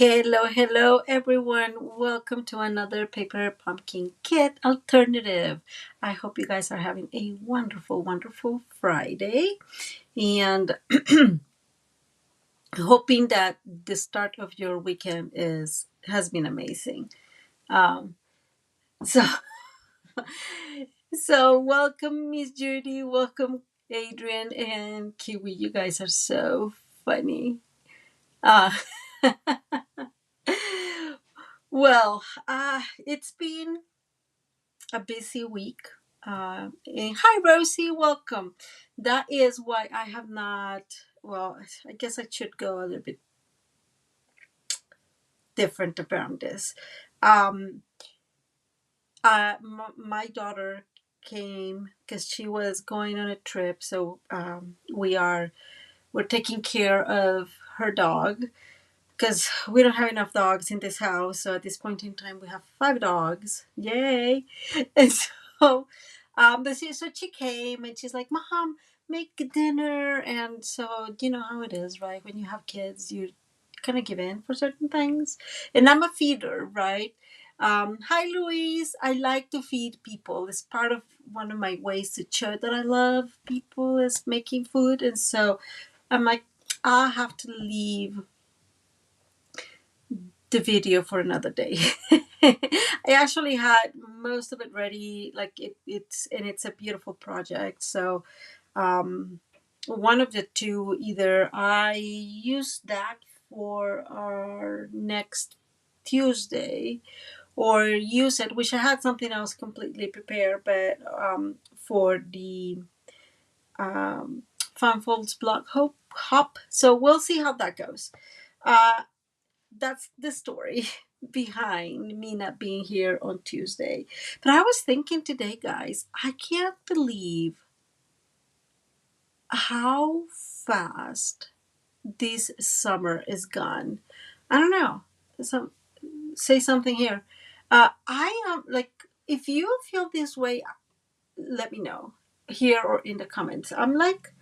Hello everyone. Welcome to another Paper Pumpkin Kit alternative. I hope you guys are having a wonderful Friday and hoping that the start of your weekend has been amazing. Um, so so welcome Miss Judy, welcome Adrian and Kiwi. You guys are so funny. Uh, it's been a busy week. And hi, Rosie, welcome. That is why I have not. Well, I guess I should go a little bit different around this. Um, my daughter came because she was going on a trip, so we're taking care of her dog because we don't have enough dogs in this house. So at this point in time, we have 5 dogs. Yay! And so she came and she's like, "Mom, make dinner." And so you know how it is, right? When you have kids, you kind of give in for certain things. And I'm a feeder, right? Hi, Louise. I like to feed people. It's part of one of my ways to show that I love people is making food. And so I'm like, I have to leave the video for another day. I actually had most of it ready, like it's a beautiful project. So one of the two, either I use that for our next Tuesday or use it, which I had something else completely prepared, but for the um, Fun Folds Block Hop. So we'll see how that goes. Uh, that's the story behind me not being here on Tuesday. But I was thinking today, guys, I can't believe how fast this summer is gone. I don't know. So say something here. I am like, if you feel this way, let me know here or in the comments. I'm like,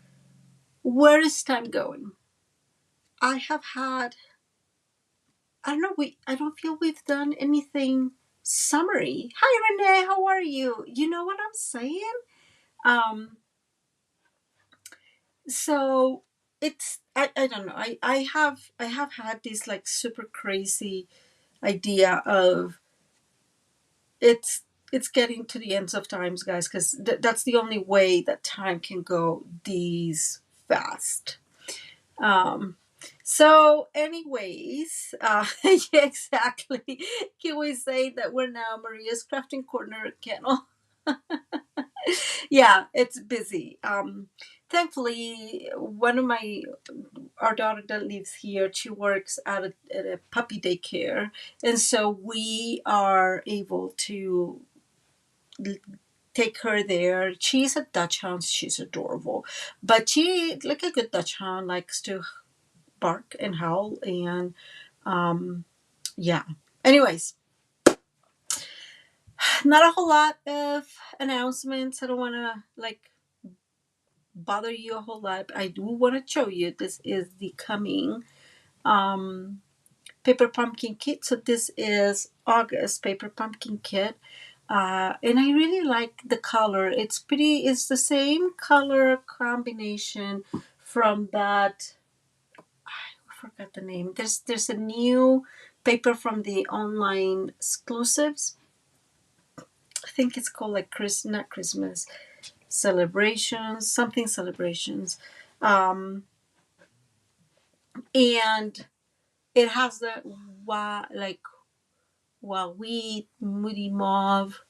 where is time going? I have had I don't know. I don't feel we've done anything summary. Hi, Renee. How are you? You know what I'm saying? Um. So I don't know. I have had this like super crazy idea of it's it's getting to the ends of times, guys, because that's the only way that time can go these fast. Um, so, anyways, yeah, exactly. Can we say that we're now Maria's Crafting Corner kennel? Yeah, it's busy. Thankfully, one of our daughter that lives here, she works at a puppy daycare, and so we are able to l- take her there. She's a Dutch hound. She's adorable, but she, like a good Dutch hound, likes to bark and howl and um yeah, anyways, not a whole lot of announcements. I don't want to like bother you a whole lot, but I do want to show you this is the coming um paper pumpkin kit. So this is August paper pumpkin kit, and I really like the color. It's pretty. It's the same color combination from that, I forgot the name. There's a new paper from the online exclusives. I think it's called like not Christmas celebrations, something celebrations, um, and it has the like wheat, moody mauve,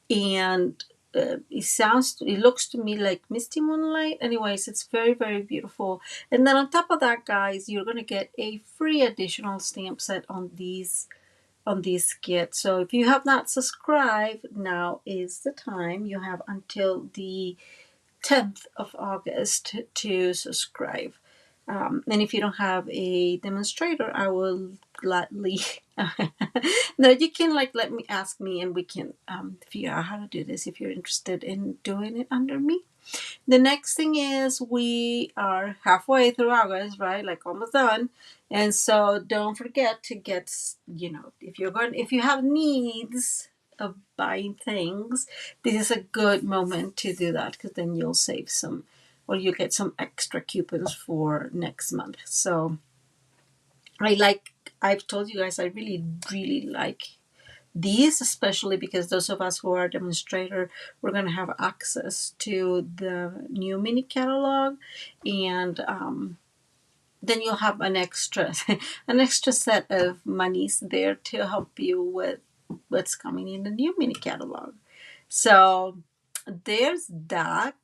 and it looks to me like misty moonlight. Anyways, it's very beautiful. And then on top of that, guys, you're gonna get a free additional stamp set on this kit. So if you have not subscribed, now is the time. You have until the 10th of August to subscribe. And if you don't have a demonstrator, I will gladly. No, you can like let me ask me, and we can figure out how to do this if you're interested in doing it under me. The next thing is we are halfway through August, right? Like almost done. And so don't forget to get, if you have needs of buying things, this is a good moment to do that, because then you'll save some, or you get some extra coupons for next month. So I've told you guys, I really, really like these, especially because those of us who are demonstrator, we're going to have access to the new mini catalog, and then you'll have an extra an extra set of monies there to help you with what's coming in the new mini catalog. So there's that.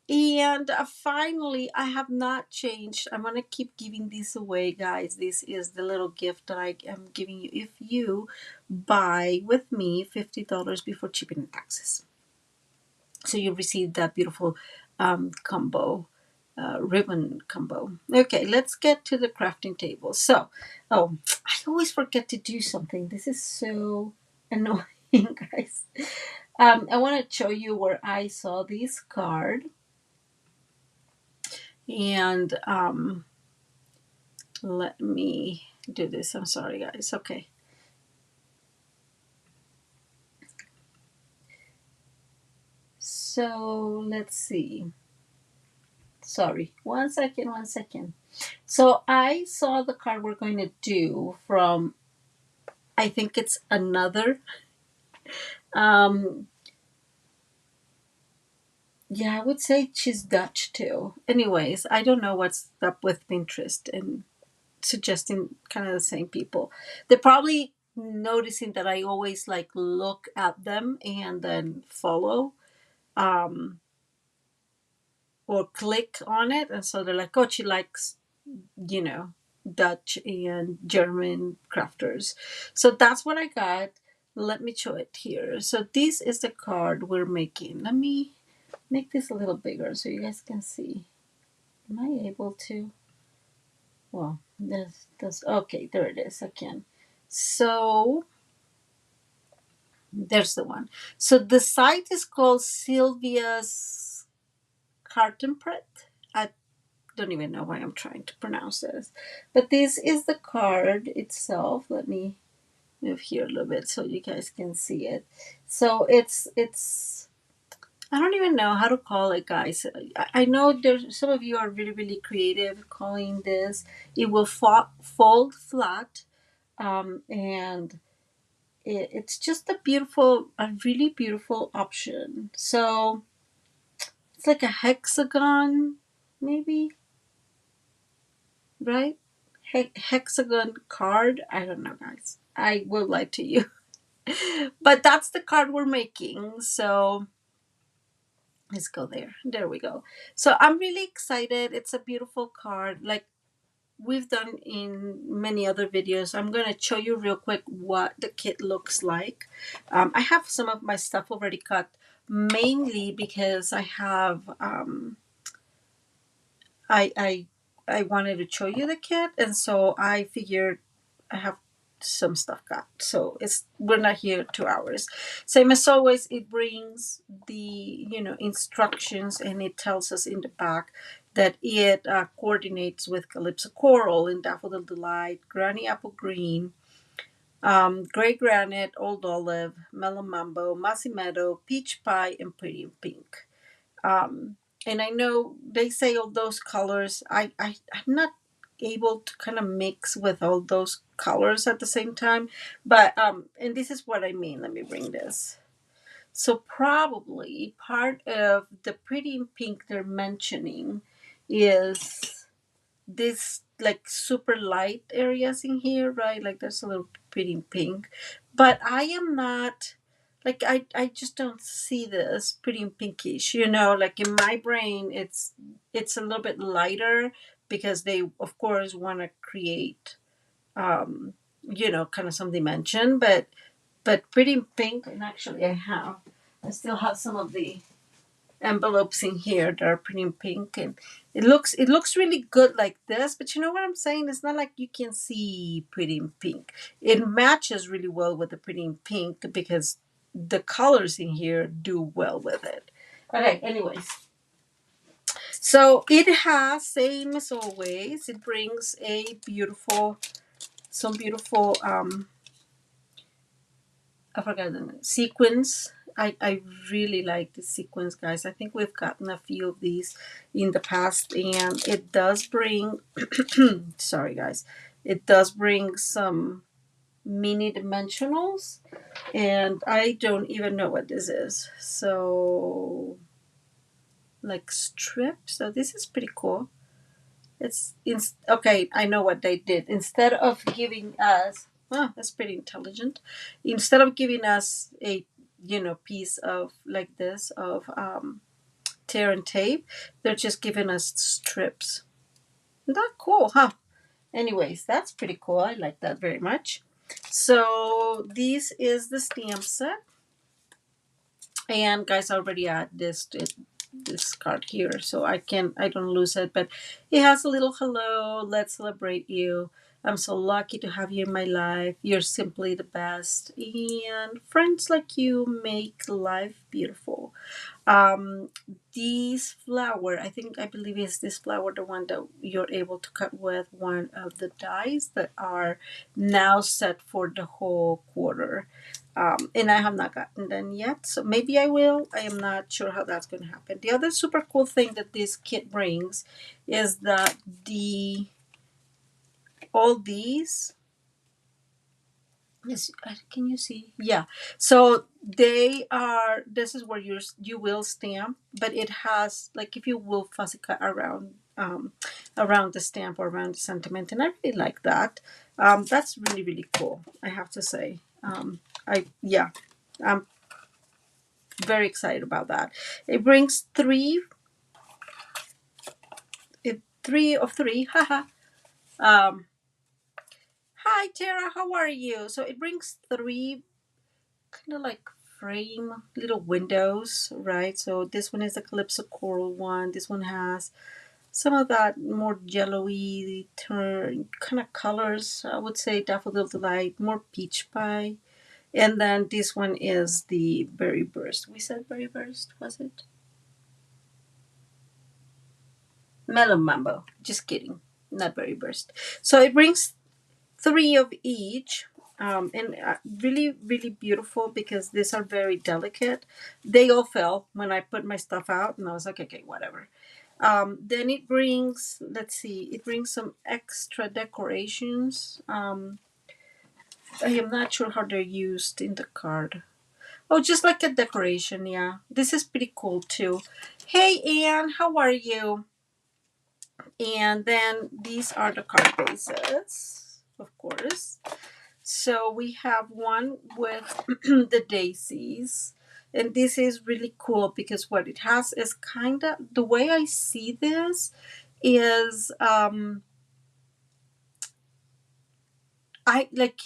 And finally, I have not changed. I'm going to keep giving these away, guys. This is the little gift that I am giving you if you buy with me $50 before shipping and taxes. So you receive that beautiful combo, ribbon combo. Okay, let's get to the crafting table. So, oh, I always forget to do something. This is so annoying, guys. I want to show you where I saw this card. And let me do this. I'm sorry, guys. Okay. So let's see. Sorry. One second. So I saw the card we're going to do from, I think it's another. Yeah, I would say she's Dutch too. Anyways, I don't know what's up with Pinterest and suggesting kind of the same people. They're probably noticing that I always like look at them and then follow, um, or click on it, and so they're like, oh, she likes, you know, Dutch and German crafters. So that's what I got. Let me show it here. So this is the card we're making. Let me make this a little bigger so you guys can see. Am I able to? Well, this okay, there it is. I can. So there's the one. So the site is called Sylvia's Carton Print. I don't even know why I'm trying to pronounce this, but this is the card itself. Let me move here a little bit so you guys can see it. So it's I don't even know how to call it, guys. I know there's some of you are really, really creative calling this. It will fold flat, and it's just a really beautiful option. So it's like a hexagon, maybe, right? Hexagon card. I don't know, guys. I will lie to you, but that's the card we're making. So let's go there. There we go. So I'm really excited. It's a beautiful card, like we've done in many other videos. I'm going to show you real quick what the kit looks like. I have some of my stuff already cut, mainly because I have I I wanted to show you the kit, and so I figured I have some stuff cut. So we're not here 2 hours. Same as always, it brings the instructions, and it tells us in the back that it coordinates with Calypso Coral and Daffodil Delight, Granny Apple Green, Gray Granite, Old Olive, Mellow Mambo, Mossy Meadow, Peach Pie, and Pretty in Pink. Um, and I know they say all those colors. I'm not able to kind of mix with all those colors at the same time. But and this is what I mean. Let me bring this. So probably part of the Pretty in Pink they're mentioning is this like super light areas in here, right? Like there's a little Pretty in Pink. But I am not like I just don't see this Pretty in Pinkish, like in my brain it's a little bit lighter because they of course want to create kind of some dimension, but Pretty in Pink, and actually I still have some of the envelopes in here that are Pretty in Pink, and it looks really good like this, but you know what I'm saying, it's not like you can see Pretty in Pink. It matches really well with the Pretty in Pink because the colors in here do well with it. Okay, anyways, So it has, same as always, it brings a beautiful, some beautiful, I forgot the name, sequins. I really like the sequins, guys. I think we've gotten a few of these in the past, and it does bring, sorry guys, it does bring some mini dimensionals, and I don't even know what this is. So, like strips. So this is pretty cool. Okay. I know what they did. Instead of giving us, oh, that's pretty intelligent. Instead of giving us a piece of like this of tear and tape, they're just giving us strips. Isn't that cool, huh? Anyways, that's pretty cool. I like that very much. So this is the stamp set. And guys, I already add this card here, so I don't lose it. But it has a little hello. Let's celebrate you. I'm so lucky to have you in my life. You're simply the best, and friends like you make life beautiful. Um, these flower, I believe is this flower the one that you're able to cut with one of the dies that are now set for the whole quarter. And I have not gotten them yet, so maybe I will. I am not sure how that's going to happen. The other super cool thing that this kit brings is that all these. Yes, can you see? Yeah. So they are. This is where you will stamp, but it has like if you will fussy cut around the stamp or around the sentiment, and I really like that. That's really cool. I have to say. I'm very excited about that. It brings three of three. Haha. um, Hi Tara, how are you? So it brings three kind of like frame little windows, right? So this one is a calypso coral one. This one has some of that more yellowy turn kind of colors. I would say daffodil delight, more peach pie. And then this one is the berry burst. We said berry burst, was it? Melon mambo. Just kidding. Not berry burst. So it brings three of each. And really beautiful because these are very delicate. They all fell when I put my stuff out, and I was like, okay, whatever. Then it brings, let's see, it brings some extra decorations. I am not sure how they're used in the card. Oh, just like a decoration, yeah. This is pretty cool too. Hey, Anne, how are you? And then these are the card bases, of course. So we have one with the daisies. And this is really cool because what it has is kind of the way I see this is I like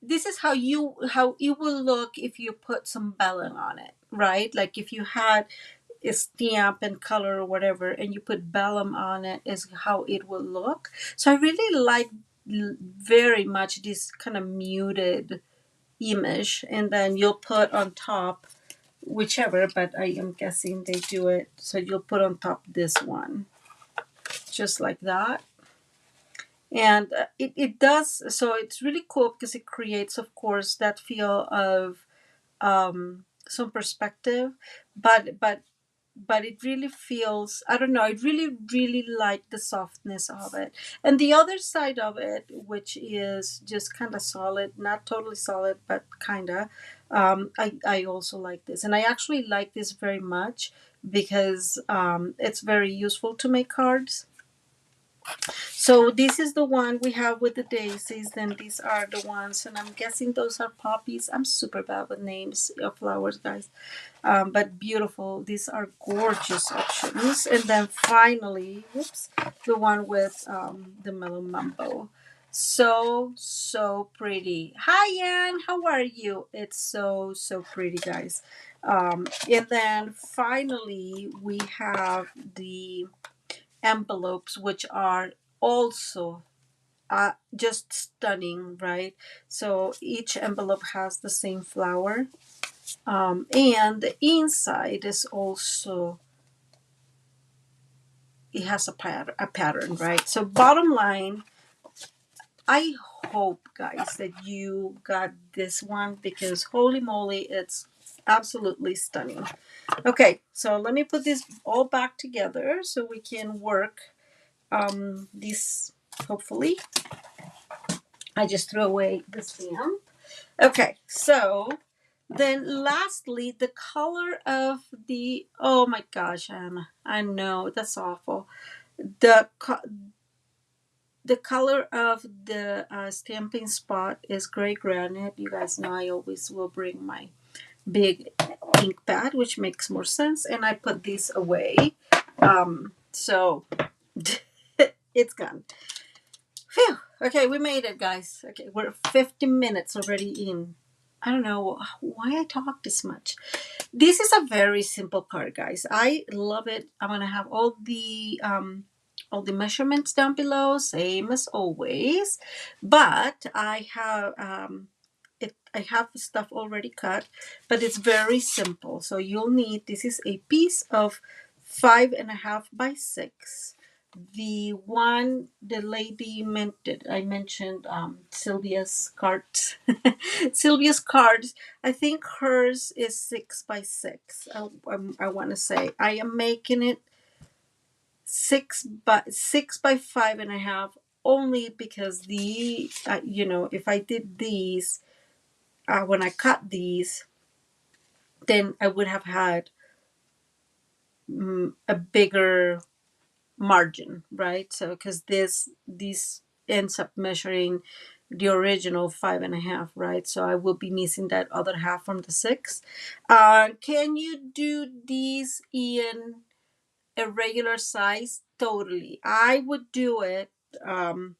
this is how it will look if you put some vellum on it, right? Like if you had a stamp and color or whatever and you put vellum on it is how it will look. So I really like very much this kind of muted image, and then you'll put on top whichever, but I am guessing they do it so you'll put on top this one just like that. And it does, so it's really cool because it creates of course that feel of some perspective, but but it really feels, I don't know, I really like the softness of it. And the other side of it, which is just kind of solid, not totally solid but kind of, I also like this, and I actually like this very much because it's very useful to make cards. So this is the one we have with the daisies. Then these are the ones, and I'm guessing those are poppies. I'm super bad with names of flowers, guys, but beautiful. These are gorgeous options. And then finally, whoops, the one with the mellow mambo. So pretty. Hi, Ann. How are you? It's so pretty, guys. And then finally, we have the envelopes, which are also just stunning, right? So each envelope has the same flower, and the inside is also it has a pattern, right? So bottom line, I hope, guys, that you got this one, because holy moly, it's absolutely stunning. Okay, so let me put this all back together so we can work this, hopefully. I just threw away the stamp. Okay, so then lastly, the color of the, oh my gosh, Anna, I know, that's awful. The color of the stamping spot is gray granite. You guys know I always will bring my big ink pad, which makes more sense, and I put these away. So it's gone. Phew. Okay, we made it, guys. Okay, we're 50 minutes already in. I don't know why I talk this much. This is a very simple card, guys. I love it. I'm gonna have all the measurements down below, same as always. But I have I have stuff already cut, but it's very simple. So you'll need, this is a piece of 5.5 by 6. The one the lady I mentioned Sylvia's cards. Sylvia's cards, I think hers is 6 by 6. I want to say I am making it 6 by 5.5, only because the if I did these when I cut these, then I would have had a bigger margin, right? So because this ends up measuring the original 5.5, right? So I will be missing that other half from the 6. Can you do these in a regular size? Totally. I would do it the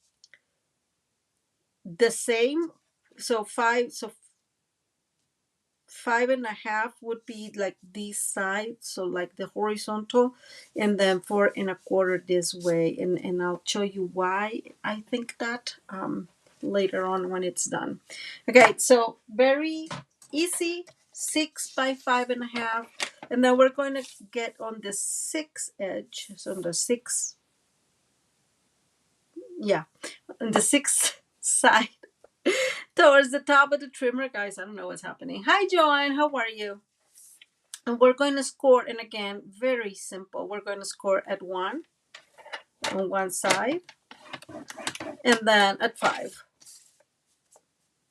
same. So 5.5 would be like this side, so like the horizontal, and then 4.25 this way, and I'll show you why I think that later on when it's done. Okay, so very easy, 6 by 5.5, and then we're going to get on the 6 edge, so on the 6, yeah, on the 6th side towards the top of the trimmer, guys. I don't know what's happening. Hi, Joanne. How are you? And we're going to score, and again, very simple. We're going to score at 1 on one side, and then at 5.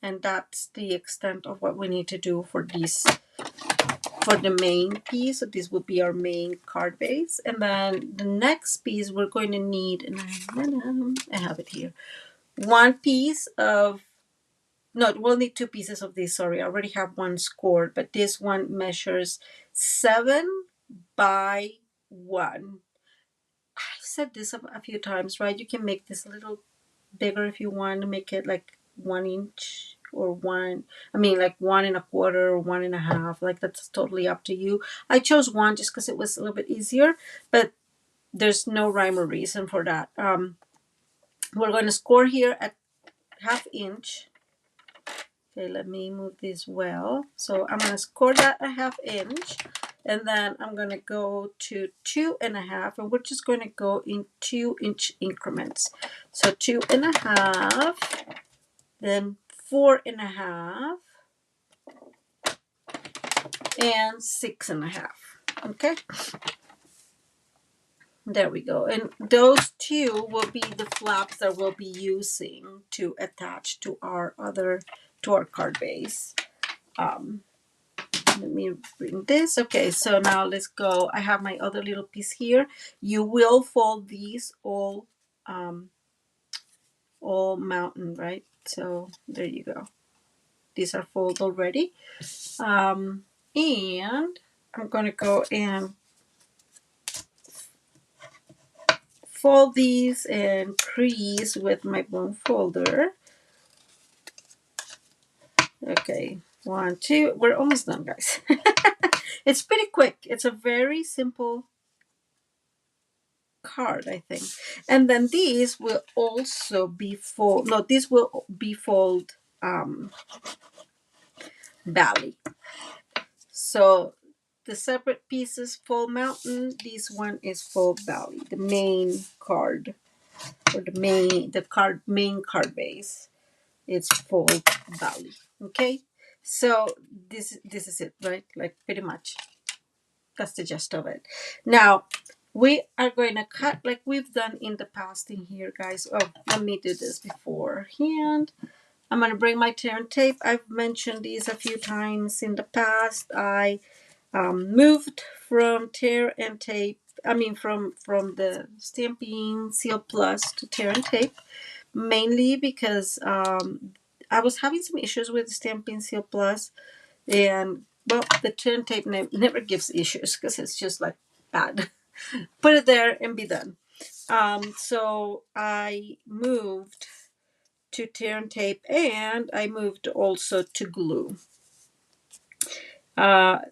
And that's the extent of what we need to do for this, for the main piece. So this will be our main card base. And then the next piece we're going to need, and I have it here, one piece of, no, we'll need 2 pieces of this. Sorry, I already have one scored, but this one measures 7 by 1. I've said this a few times, right? You can make this a little bigger if you want to make it like 1 inch or like 1.25 or 1.5. Like that's totally up to you. I chose 1 just because it was a little bit easier, but there's no rhyme or reason for that. We're going to score here at 1/2 inch. Okay, let me move this well. So I'm going to score that a 1/2 inch, and then I'm going to go to 2.5, and we're just going to go in 2-inch increments. So 2.5, then 4.5, and 6.5. Okay, there we go. And those 2 will be the flaps that we'll be using to attach to our card base. Let me bring this. Okay, so now let's go. I have my other little piece here. You will fold these all mountain, right? So there you go. These are folded already. And I'm going to go and fold these and crease with my bone folder. Okay, 1, 2. We're almost done, guys. It's pretty quick. It's a very simple card, I think. And then these will also be fold. No, these will be fold valley. So the separate pieces, Full Mountain. This one is Full Valley, the main card, or main card base. It's Full Valley. Okay, so this is it, right? Like pretty much, that's the gist of it. Now we are going to cut like we've done in the past in here, guys. Oh, let me do this beforehand. I'm going to bring my tear and tape. I've mentioned these a few times in the past. I moved from tear and tape. I mean, from the Stamping Seal Plus to tear and tape, mainly because I was having some issues with the Stamping Seal Plus, and well, the tear and tape never gives issues because it's just like bad. Put it there and be done. So I moved to tear and tape, and I moved also to glue.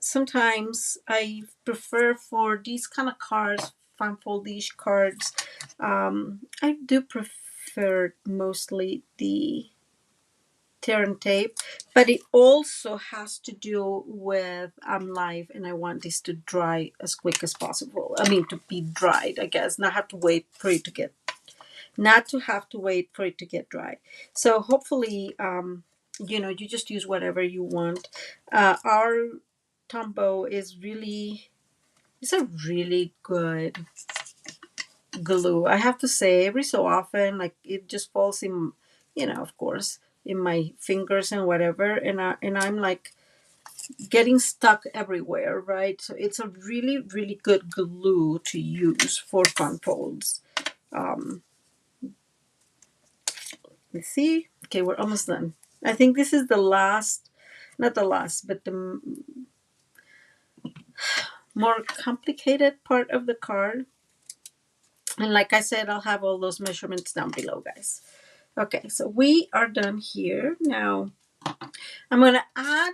Sometimes I prefer for these kind of cards, fun foldish cards, I do prefer mostly the tear and tape, but it also has to do with I'm live and I want this to dry as quick as possible. I mean, to be dried, I guess, not have to wait for it to get dry. So hopefully, you just use whatever you want. Our Tombow it's a really good glue. I have to say, every so often, like it just falls in, of course, in my fingers and whatever, and I'm like getting stuck everywhere, right? So it's a really, really good glue to use for fun folds. Um, Let's see. Okay, we're almost done. I think this is the last, not the last, but the more complicated part of the card. And like I said, I'll have all those measurements down below, guys. Okay, so we are done here. Now, I'm going to add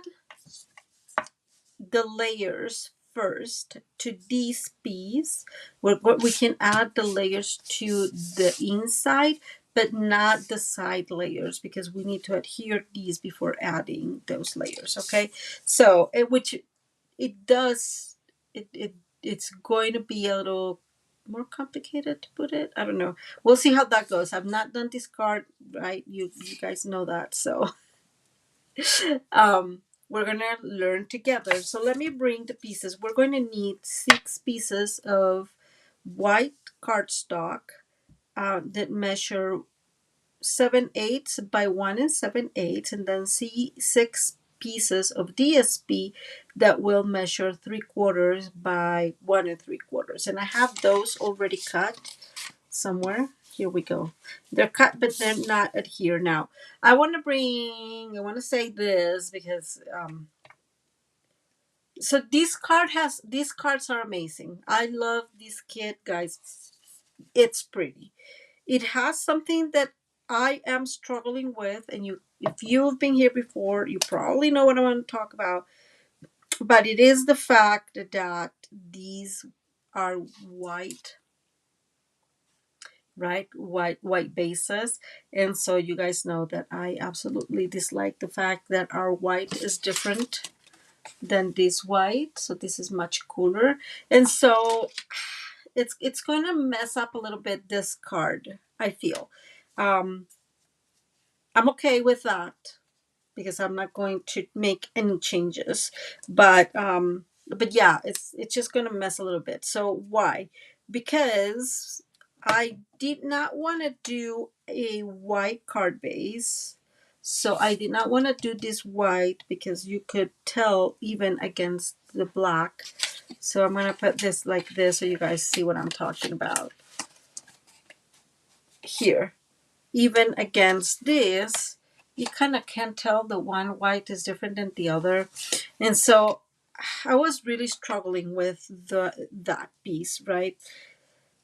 the layers first to these pieces. We can add the layers to the inside, but not the side layers, because we need to adhere these before adding those layers. Okay, so it's going to be a little more complicated to put it. I don't know. We'll see how that goes. I've not done this card, right? You guys know that, so we're gonna learn together. So let me bring the pieces. We're going to need 6 pieces of white cardstock that measure 7/8 by 1 7/8, and then 6 pieces of DSP that will measure 3/4 by 1 3/4. And I have those already cut somewhere. Here we go. They're cut, but they're not adhere. Now, I want to say this because, so these cards are amazing. I love this kit, guys. It's pretty. It has something that I am struggling with, and if you've been here before, you probably know what I want to talk about. But it is the fact that these are white, right? White bases. And so you guys know that I absolutely dislike the fact that our white is different than this white. So this is much cooler. And so it's going to mess up a little bit this card, I feel. I'm okay with that because I'm not going to make any changes. But yeah, it's just going to mess a little bit. So why? Because I did not want to do a white card base. So I did not want to do this white because you could tell even against the black. So I'm going to put this like this so you guys see what I'm talking about. Here, even against this, you kind of can't tell the one white is different than the other. And so I was really struggling with that piece, right?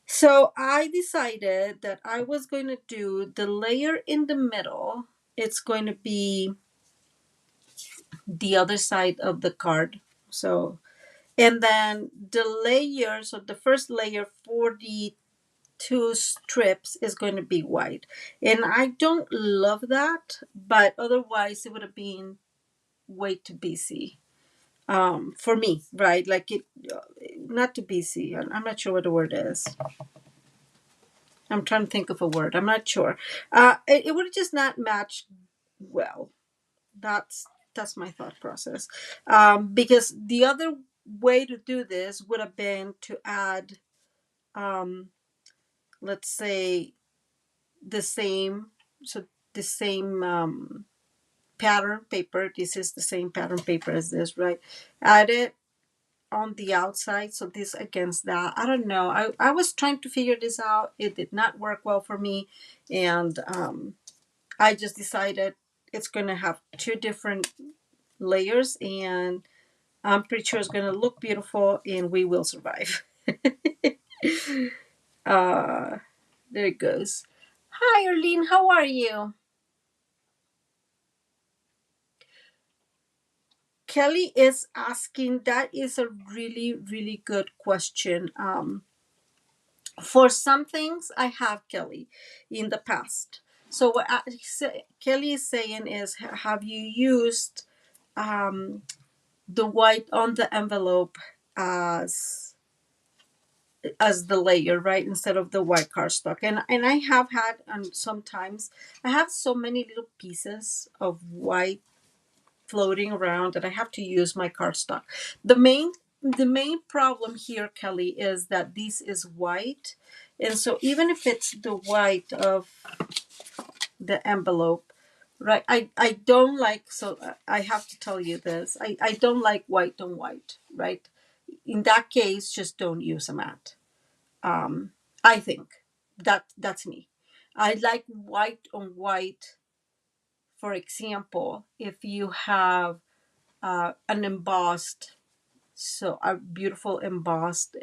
So I decided that I was going to do the layer in the middle. It's going to be the other side of the card. So, and then the layer, so the first layer for the 2 strips is going to be white. And I don't love that, but otherwise it would have been way too busy. for me, right? Like it, not too busy. I'm not sure what the word is. I'm trying to think of a word. I'm not sure. It would just not match well. That's that's my thought process. Because the other way to do this would have been to add, um, let's say, the same, so the same pattern paper. This is the same pattern paper as this, right? Add it on the outside, so this against that. I don't know. I was trying to figure this out. It did not work well for me, and I just decided it's going to have two different layers, and I'm pretty sure it's going to look beautiful, and we will survive. uh, there it goes. Hi, Arlene. How are you? Kelly is asking. That is a really, really good question. For some things, I have, Kelly, in the past. So what Kelly is saying is, have you used um, the white on the envelope as the layer, right, instead of the white cardstock? And I have had, and sometimes I have so many little pieces of white floating around that I have to use my cardstock. The main problem here, Kelly, is that this is white, and so even if it's the white of the envelope, right? I don't like, so I have to tell you this. I don't like white on white, right? In that case, just don't use a matte. Um, I think that's me. I like white on white. For example, if you have an embossed, so a beautiful embossed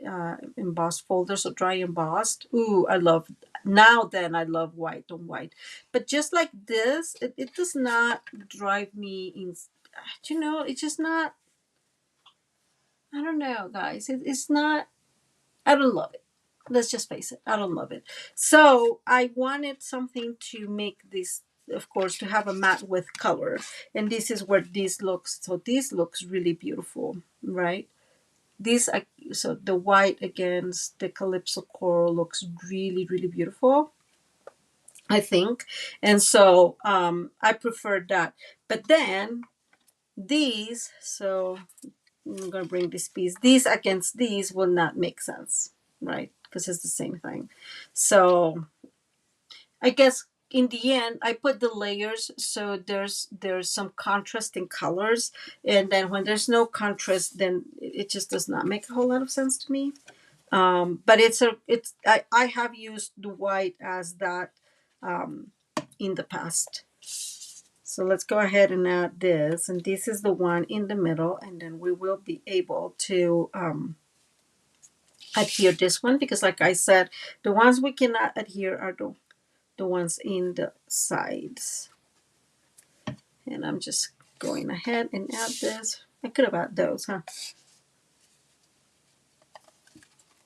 folder, so dry embossed. Ooh, I love, now then I love white on white. But just like this, it does not drive me in. It's just not. I don't know, guys. It's not. I don't love it. Let's just face it. I don't love it. So I wanted something to make this, of course, to have a matte with color, and this is where this looks. So this looks really beautiful, right? This, so the white against the calypso coral looks really, really beautiful, I think. And so I prefer that. But then these, so I'm going to bring this piece, these against these will not make sense, right? Because it's the same thing. So I guess in the end I put the layers, so there's some contrast in colors, and then when there's no contrast, then it just does not make a whole lot of sense to me. But I have used the white as that um, in the past. So let's go ahead and add this, and this is the one in the middle, and then we will be able to adhere this one, because like I said, the ones we cannot adhere are the ones in the sides. And I'm just going ahead and add this. I could have added those, huh?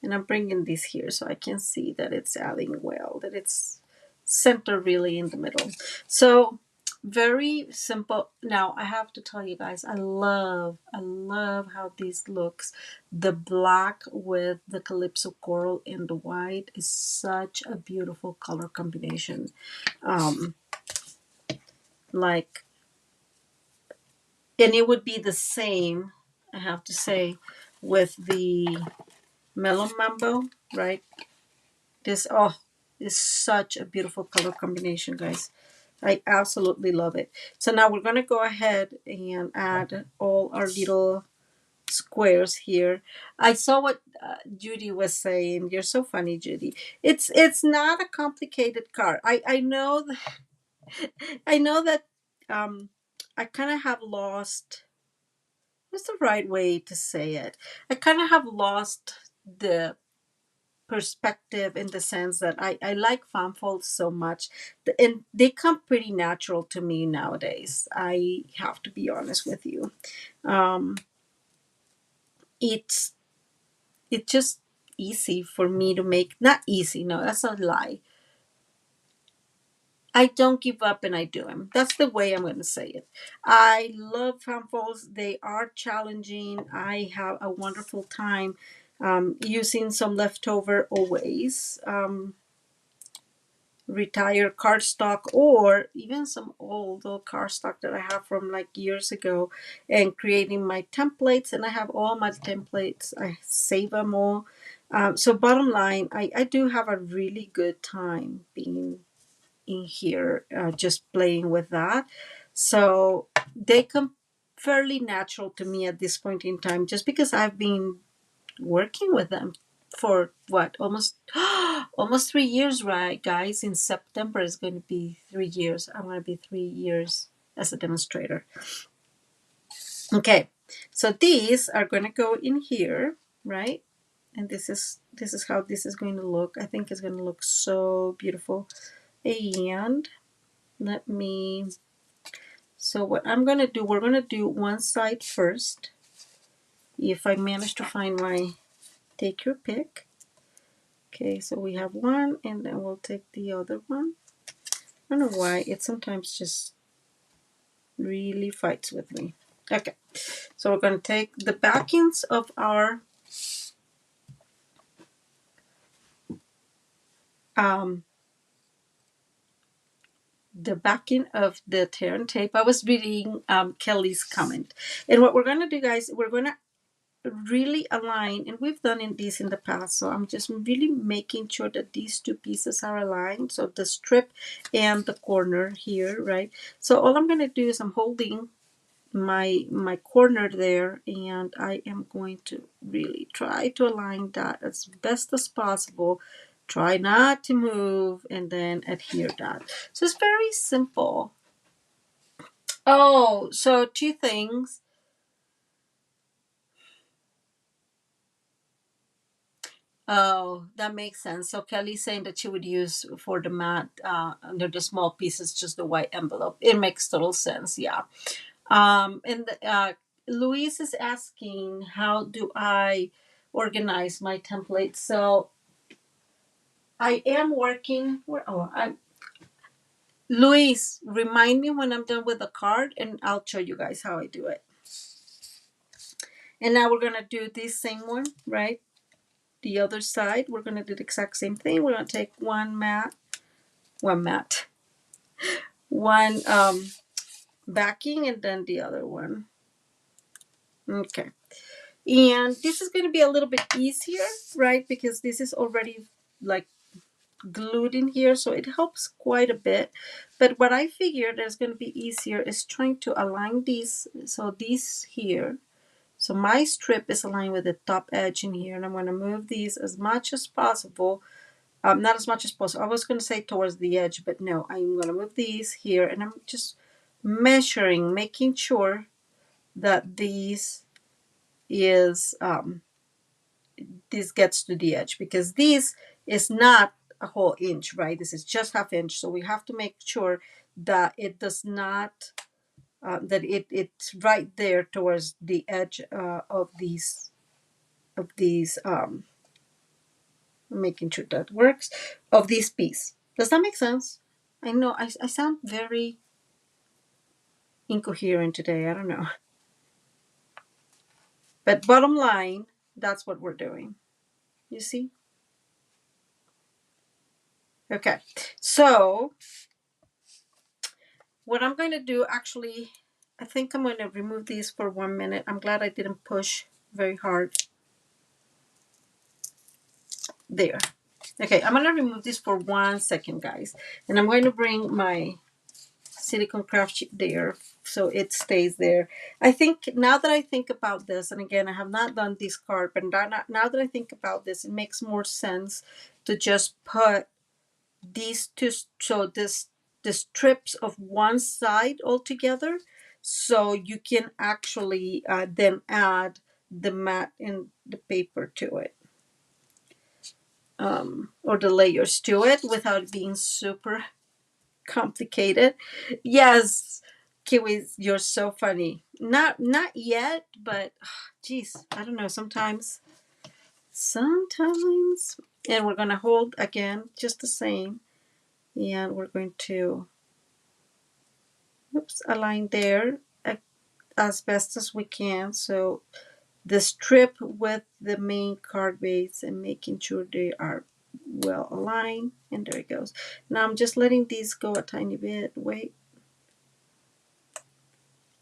And I'm bringing this here so I can see that it's adding well, that it's center really in the middle. So very simple. Now I have to tell you guys, I love how this looks. The black with the calypso coral and the white is such a beautiful color combination. Um, like, and it would be the same, I have to say, with the mellow mambo, right? This, oh, is such a beautiful color combination, guys. I absolutely love it. So now we're going to go ahead and add all our little squares here. I saw what Judy was saying. You're so funny, Judy. It's not a complicated card. I know I know that I kind of have lost, what's the right way to say it? I kind of have lost the perspective in the sense that I like fan folds so much, and they come pretty natural to me nowadays. I have to be honest with you. Um, it's it's just easy for me to make, not easy, no, that's a lie. I don't give up and I do them. That's the way I'm going to say it. I love fan falls. They are challenging. I have a wonderful time using some leftover always. Retired cardstock or even some old cardstock that I have from like years ago and creating my templates. And I have all my templates. I save them all. So bottom line, I do have a really good time being in here, just playing with that. So they come fairly natural to me at this point in time, just because I've been working with them for what, almost 3 years, right, guys? In September is going to be 3 years. I'm going to be 3 years as a demonstrator. Okay, so these are going to go in here, right? And this is how this is going to look. I think it's going to look so beautiful. And let me, so what I'm going to do, we're going to do one side first. If I manage to find my, take your pick. Okay, so we have one, and then we'll take the other one. I don't know why, it sometimes just really fights with me. Okay, so we're going to take the backings of our the backing of the tear and tape. I was reading Kelly's comment. And what we're going to do, guys, we're going to really align, and we've done this in the past, so I'm just really making sure that these two pieces are aligned, so the strip and the corner here, right? So all I'm going to do is I'm holding my corner there, and I am going to really try to align that as best as possible. Try not to move, and then adhere that. So it's very simple. Oh, so two things. Oh, that makes sense. So Kelly's saying that she would use for the mat under the small pieces just the white envelope. It makes total sense. Yeah. And Louise is asking, how do I organize my template? So I am working. Louise, remind me when I'm done with the card, and I'll show you guys how I do it. And now we're gonna do this same one, right? The other side, we're gonna do the exact same thing. We're gonna take one backing, and then the other one. Okay. And this is going to be a little bit easier, right? Because this is already like glued in here, so it helps quite a bit. But what I figured is going to be easier is trying to align these. So these here. So my strip is aligned with the top edge in here, and I'm going to move these as much as possible. Not as much as possible. I was going to say towards the edge, but no, I'm going to move these here, and I'm just measuring, making sure that is this gets to the edge, because this is not a whole inch, right? This is just half inch, so we have to make sure that it does not it's right there towards the edge of these making sure that works, of this piece. Does that make sense? I know I sound very incoherent today. I don't know. But bottom line, that's what we're doing. You see? Okay. So what I'm going to do, actually, I think I'm going to remove these for 1 minute. I'm glad I didn't push very hard. There. Okay, I'm going to remove this for 1 second, guys. And I'm going to bring my silicone craft sheet there so it stays there. I think now that I think about this, and again, I have not done this card, but now that I think about this, it makes more sense to just put these two, so the strips of one side all together, so you can actually then add the mat and the paper to it, or the layers to it, without being super complicated. Yes, Kiwi, you're so funny. Not yet, but geez, I don't know. Sometimes, and we're gonna hold again just the same. and we're going to align there as best as we can. So the strip with the main card base and making sure they are well aligned, and there it goes. Now I'm just letting these go a tiny bit. Wait,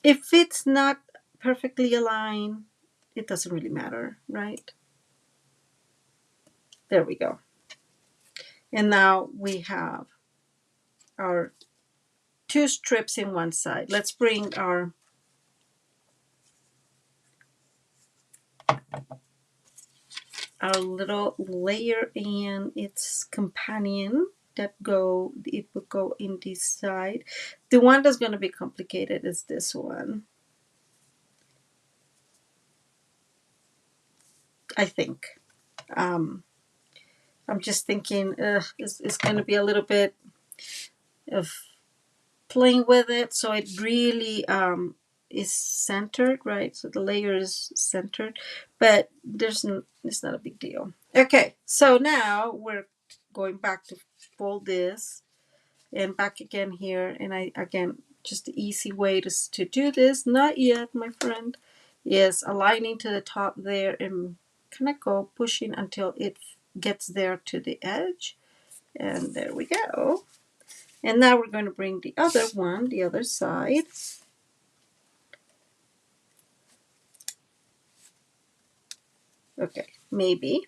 if it's not perfectly aligned, it doesn't really matter, right? There we go. And now we have our two strips in one side. Let's bring our little layer and its companion it would go in this side. The one that's going to be complicated is this one, I think. I'm just thinking it's going to be a little bit of playing with it so it really is centered, right? So the layer is centered, but it's not a big deal. Okay, so now we're going back to fold this and back again here, and again, just the easy way to do this, not yet, my friend, is aligning to the top there and kind of go pushing until it gets there to the edge, and there we go. And now we're going to bring the other one, the other side. Okay, maybe.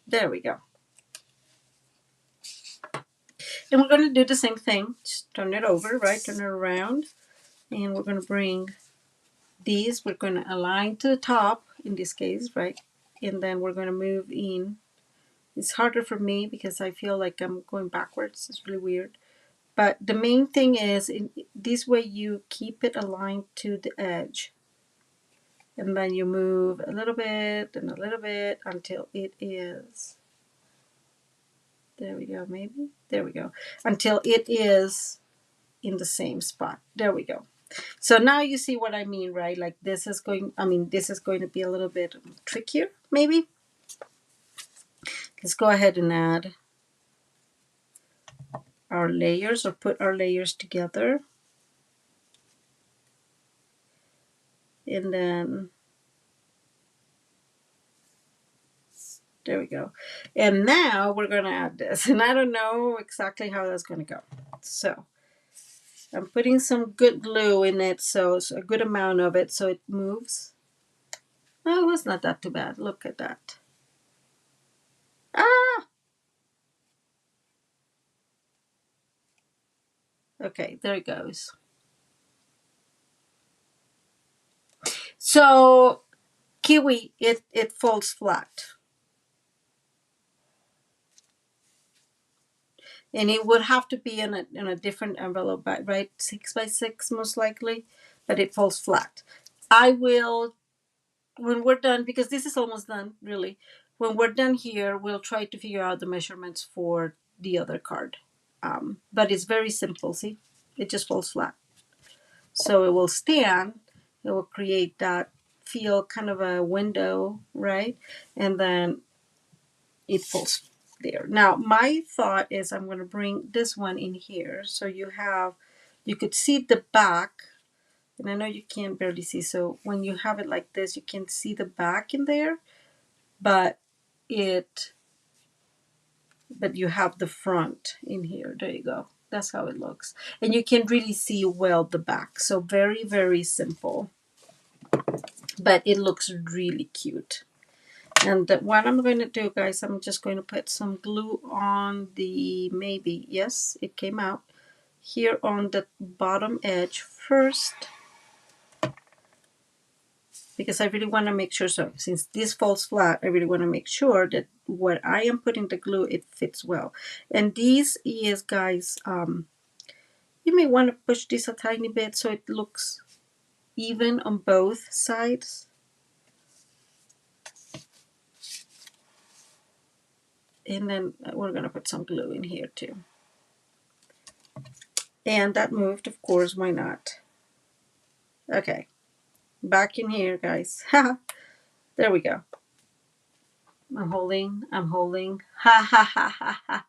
There we go. And we're going to do the same thing. Just turn it over, right? Turn it around. And we're going to bring these. We're going to align to the top, in this case, right? And then we're going to move in. It's harder for me because I feel like I'm going backwards. It's really weird. But the main thing is, in this way you keep it aligned to the edge. And then you move a little bit and a little bit until it is, there we go, maybe, there we go, until it is in the same spot. There we go. So now you see what I mean, right? Like this is going, this is going to be a little bit trickier, maybe. Let's go ahead and add our layers, or put our layers together. And then there we go. And now we're going to add this. And I don't know exactly how that's going to go. So I'm putting some good glue in it, so it's a good amount of it so it moves. Oh, it's not that too bad. Look at that. Ah! Okay, there it goes. So kiwi, it folds flat. And it would have to be in a different envelope, right? 6x6 most likely, but it falls flat. I will, when we're done, because this is almost done, really. When we're done here, we'll try to figure out the measurements for the other card. But it's very simple, see? It just falls flat. So it will stand, it will create that feel, kind of a window, right? And then it falls there. Now, my thought is I'm going to bring this one in here. So you could see the back, and I know you can barely see. So when you have it like this, you can see the back in there, but you have the front in here. There you go. That's how it looks. And you can really see well the back. So very, very simple. But it looks really cute. And what I'm going to do, guys, I'm just going to put some glue on the, maybe, yes, it came out, here on the bottom edge first. Because I really want to make sure, so since this falls flat, I really want to make sure that what I am putting the glue, it fits well. And this is, guys, you may want to push this a tiny bit so it looks even on both sides. And then we're going to put some glue in here too. And that moved, of course, why not? Okay. Back in here, guys. There we go. I'm holding. I'm holding. Ha ha ha ha ha.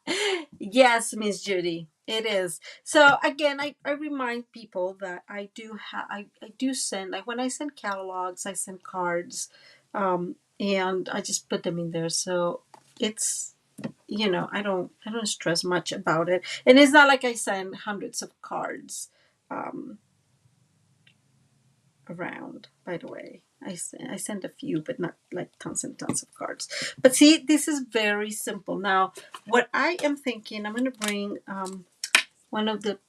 Yes, Miss Judy, it is. So again, I remind people that I do send, like when I send catalogs, I send cards, and I just put them in there. So it's, I don't stress much about it, and it's not like I send hundreds of cards. Um, Around, by the way. I sent a few, but not like tons and tons of cards. But see, this is very simple. Now, what I am thinking, I'm going to bring one of the,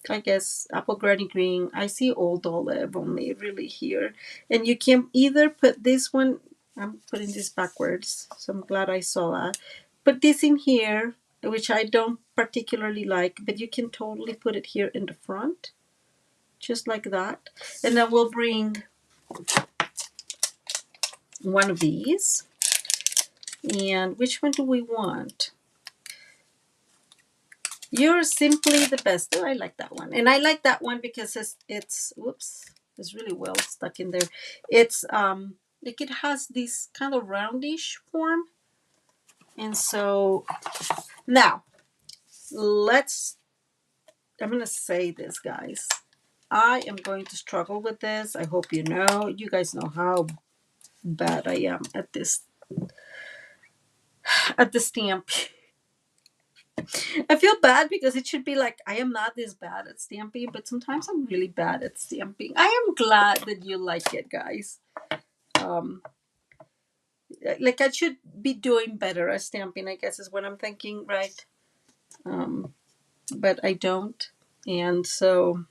I guess, apple granny green. I see old olive only really here. And you can either put this one, I'm putting this backwards, so I'm glad I saw that. Put this in here, which I don't particularly like, but you can totally put it here in the front, just like that. And then we'll bring one of these. And which one do we want? You're simply the best. Oh, I like that one. And I like that one because it's whoops, it's really well stuck in there. It's like it has this kind of roundish form. And so now I'm gonna say this, guys. I am going to struggle with this. I hope you know. You guys know how bad I am at this, at the stamp. I feel bad because it should be like I am not this bad at stamping, but sometimes I'm really bad at stamping. I am glad that you like it, guys. Um, like I should be doing better at stamping, I guess is what I'm thinking, right? But I don't, and so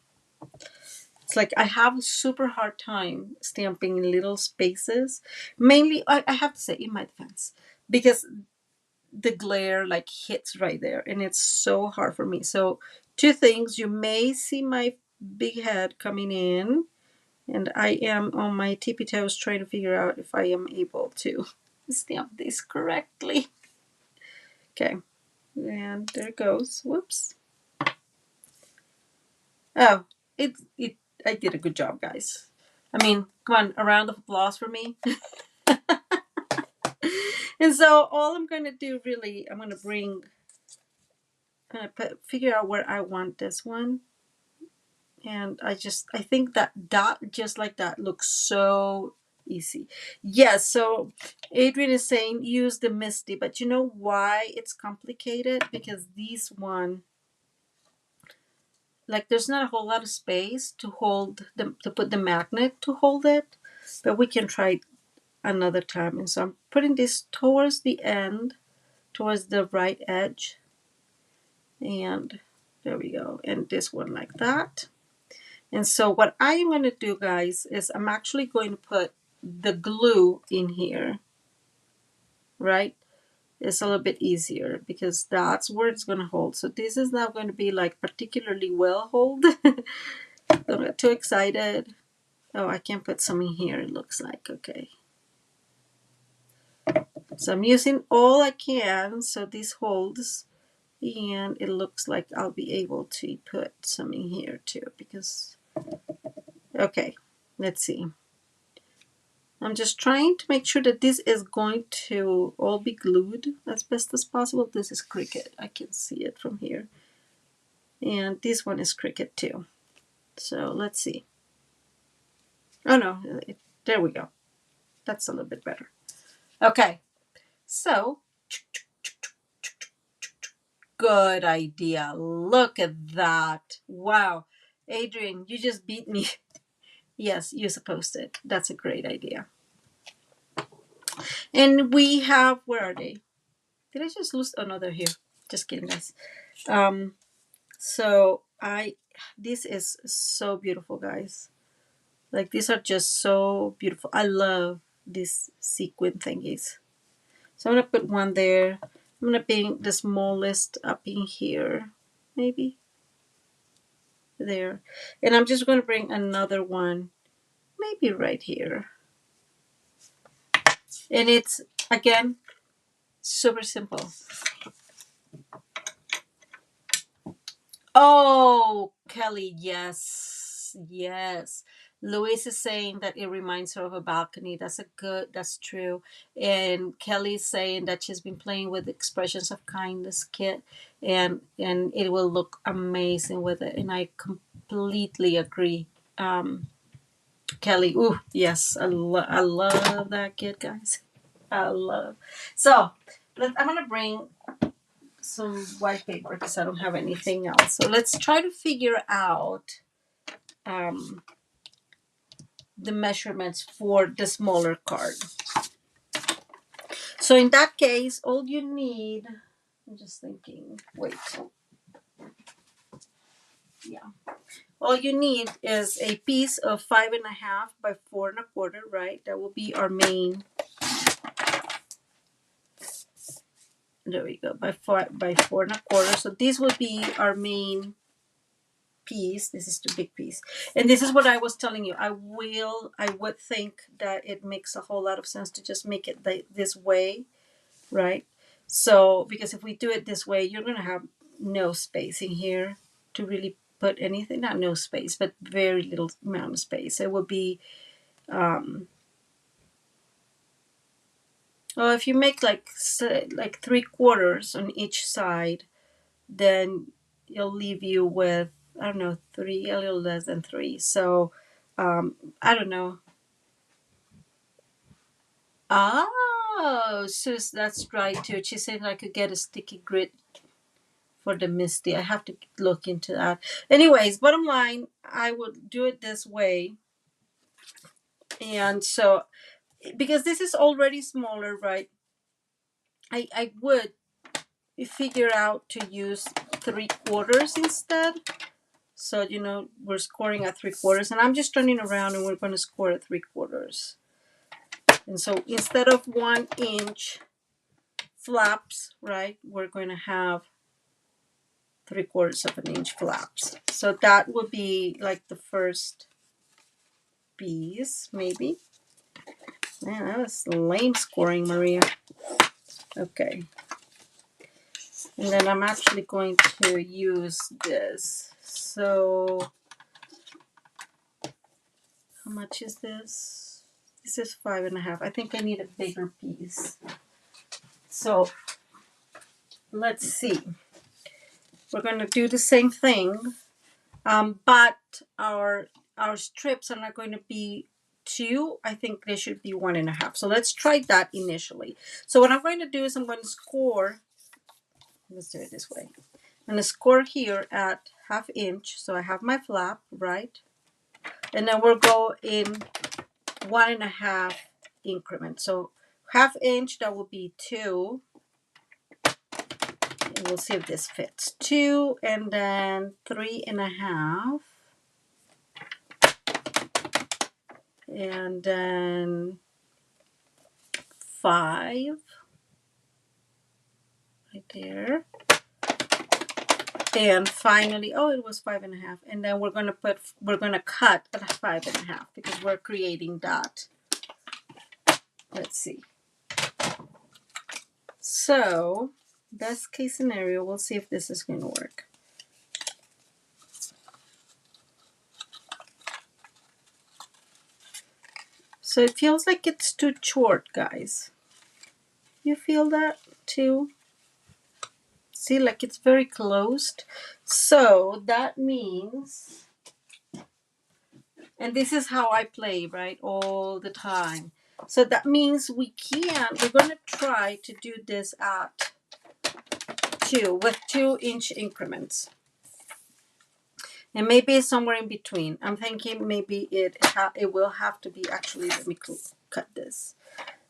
it's like I have a super hard time stamping in little spaces. Mainly, I have to say, in my defense, because the glare like hits right there and it's so hard for me. So two things, you may see my big head coming in and I am on my tippy toes trying to figure out if I am able to stamp this correctly. Okay, and there it goes. Whoops. Oh, it I did a good job, guys. I mean, come on, a round of applause for me. And so all I'm going to do really, I'm going to figure out where I want this one. And I think that dot just like that looks so easy. Yes, so Adrian is saying use the Misty, but you know why it's complicated? Because these one, like there's not a whole lot of space to hold to put the magnet to hold it, but we can try another time. And so I'm putting this towards the end, towards the right edge, and there we go. And this one like that. And so what I am going to do, guys, is I'm actually going to put the glue in here, right? It's a little bit easier because that's where it's going to hold. So this is not going to be like particularly well hold. Don't get too excited. Oh, I can put some in here, it looks like. Okay. So I'm using all I can so this holds. And it looks like I'll be able to put some in here too because, okay, let's see. I'm just trying to make sure that this is going to all be glued as best as possible. This is Cricut. I can see it from here. And this one is Cricut too. So let's see. Oh no, there we go. That's a little bit better. Okay, so good idea. Look at that. Wow. Adrian, you just beat me. Yes, you supposed it. That's a great idea. And we have, where are they? Did I just lose? Oh no, they're here. Just kidding, guys. So this is so beautiful, guys. Like these are just so beautiful. I love these sequin thingies. So I'm gonna put one there. I'm gonna bring the smallest up in here, maybe there, and I'm just gonna bring another one, maybe right here. And it's again super simple. Oh, Kelly, yes, yes. Louise is saying that it reminds her of a balcony. That's true. And Kelly's saying that she's been playing with expressions of kindness kit, and it will look amazing with it. And I completely agree. Kelly, ooh, yes, I love that kit, guys. I love. So, I'm gonna bring some white paper because I don't have anything else. So let's try to figure out um, the measurements for the smaller card. So in that case, all you need, I'm just thinking, wait. Yeah. All you need is a piece of 5.5 by 4.25, right? That will be our main. There we go, by 4.25. So this would be our main piece. This is the big piece, and this is what I was telling you. I would think that it makes a whole lot of sense to just make it this way, right? So because if we do it this way, you're gonna have no space in here to really put anything. Not no space, but very little amount of space. It would be well, if you make like 3/4 on each side, then it'll leave you with, I don't know, three, a little less than three. So I don't know. Oh, Sus, that's right too. She said I could get a sticky grid for the Misty. I have to look into that. Anyways, bottom line, I would do it this way. And so, because this is already smaller, right? I would figure out to use 3/4 instead. So, we're scoring at 3/4, and I'm just turning around and we're going to score at 3/4. And so instead of 1-inch flaps, right, we're going to have 3/4 of an inch flaps. So that would be like the first piece, maybe. Man, that was lame scoring, Maria. Okay. And then I'm actually going to use this. So how much is this? This is 5.5. I think I need a bigger piece. So let's see. We're going to do the same thing, but our strips are not going to be 2. I think they should be 1.5. So let's try that initially. So what I'm going to do is I'm going to score. Let's do it this way. I'm going to score here at 1/2 inch. So I have my flap, right? And then we'll go in 1.5 increments. So 1/2 inch, that will be 2. And we'll see if this fits. 2, and then 3.5. And then 5. Right there. And finally, oh, it was 5.5. And then we're gonna cut at 5.5 because we're creating that. Let's see. So, best case scenario, we'll see if this is gonna work. So it feels like it's too short, guys. You feel that too? See, like it's very closed. So that means, and this is how I play, right, all the time. So that means we're going to try to do this at 2 with 2-inch increments. And maybe somewhere in between. I'm thinking maybe it will have to be, actually, let me cut this.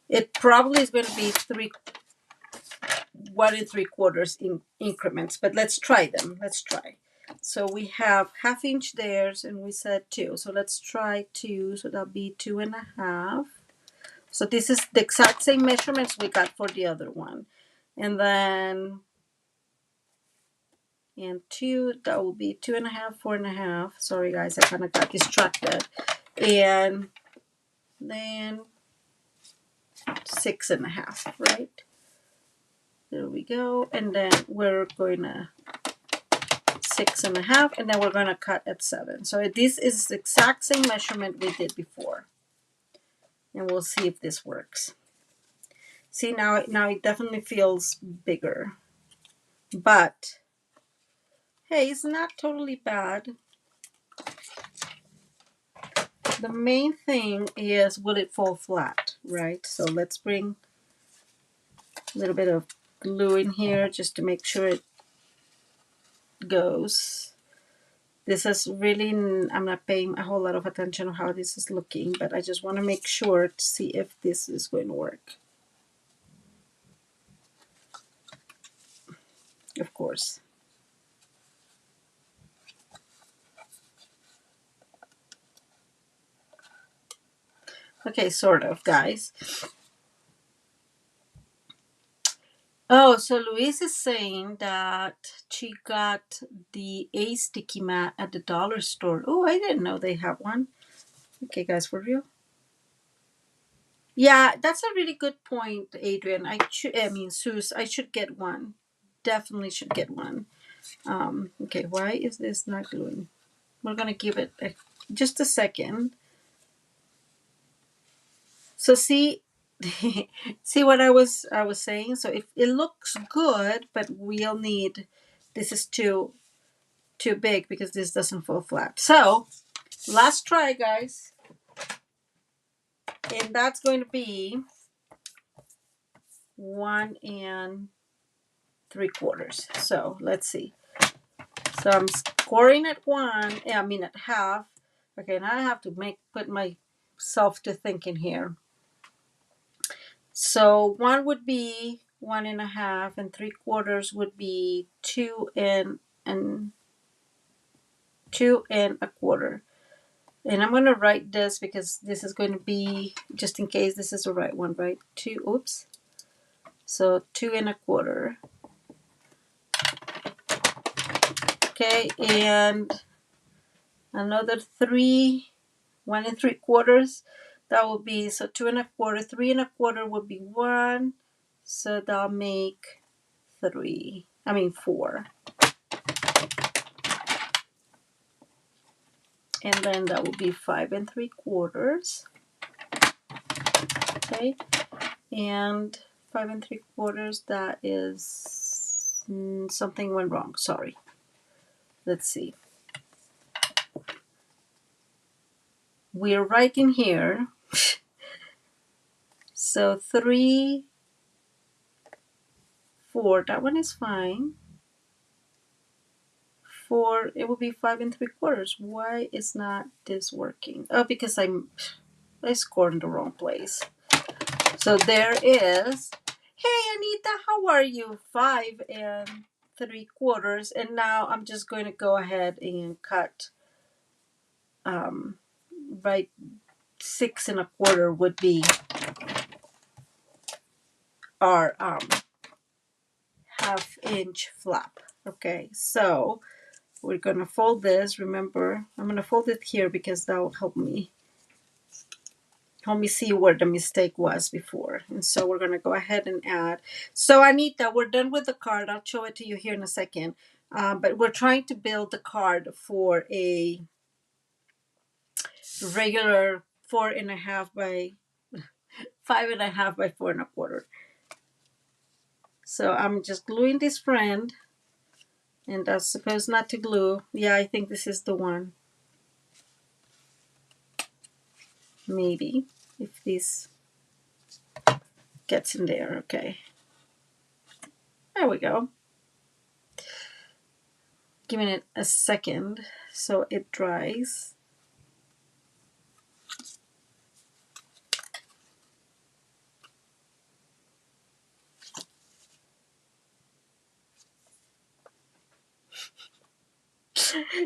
It probably is going to be 1 3/4 in increments, but let's try them. Let's try. So we have 1/2 inch there, and we said 2. So let's try 2. So that'll be 2.5. So this is the exact same measurements we got for the other one. And then, and 2, that will be 2.5, 4.5. Sorry guys, I kind of got distracted. And then 6.5, right? There we go. And then we're going to 6.5, and then we're going to cut at 7. So this is the exact same measurement we did before. And we'll see if this works. See, now it definitely feels bigger. But, hey, it's not totally bad. The main thing is, will it fall flat, right? So let's bring a little bit of glue in here just to make sure it goes. This is really, I'm not paying a whole lot of attention on how this is looking, but I just want to make sure to see if this is going to work. Of course. Okay, sort of, guys. Oh, so Louise is saying that she got the A sticky mat at the dollar store. Oh, I didn't know they have one. Okay, guys, for real? Yeah, that's a really good point, Adrian. Suze, I should get one. Definitely should get one. Okay, why is this not gluing? We're gonna give it just a second. So see, see what I was saying. So if it looks good, but we'll need, this is too big because this doesn't fall flat. So last try, guys, and that's going to be 1 3/4. So let's see. So I'm scoring at 1. Yeah, I mean at half. Okay, now I have to put myself to thinking here. So 1 would be 1.5, and 3/4 would be 2 and 2.25. And I'm going to write this because this is going to be, just in case this is the right one, right? 2, oops. So 2.25. Okay, and another 3, 1 3/4. That will be, so 2.25, 3.25 would be 1. So that'll make 4. And then that would be 5 3/4. Okay, and 5 3/4, that is, something went wrong, sorry. Let's see. We're right in here. So 3, 4, that one is fine. 4, it will be 5 3/4. Why is not this working? Oh, because I scored in the wrong place. So there is, hey Anita, how are you? 5 3/4. And now I'm just going to go ahead and cut, right, 6.25 would be our 1/2-inch flap. Okay, so we're going to fold this. Remember, I'm going to fold it here because that will help me see where the mistake was before. And so we're going to go ahead and add. So Anita, we're done with the card. I'll show it to you here in a second. But we're trying to build the card for a regular 4.5 by 5.5 by 4.25. So I'm just gluing this friend, and that's supposed not to glue. Yeah, I think this is the one. Maybe if this gets in there. Okay, there we go. Giving it a second so it dries.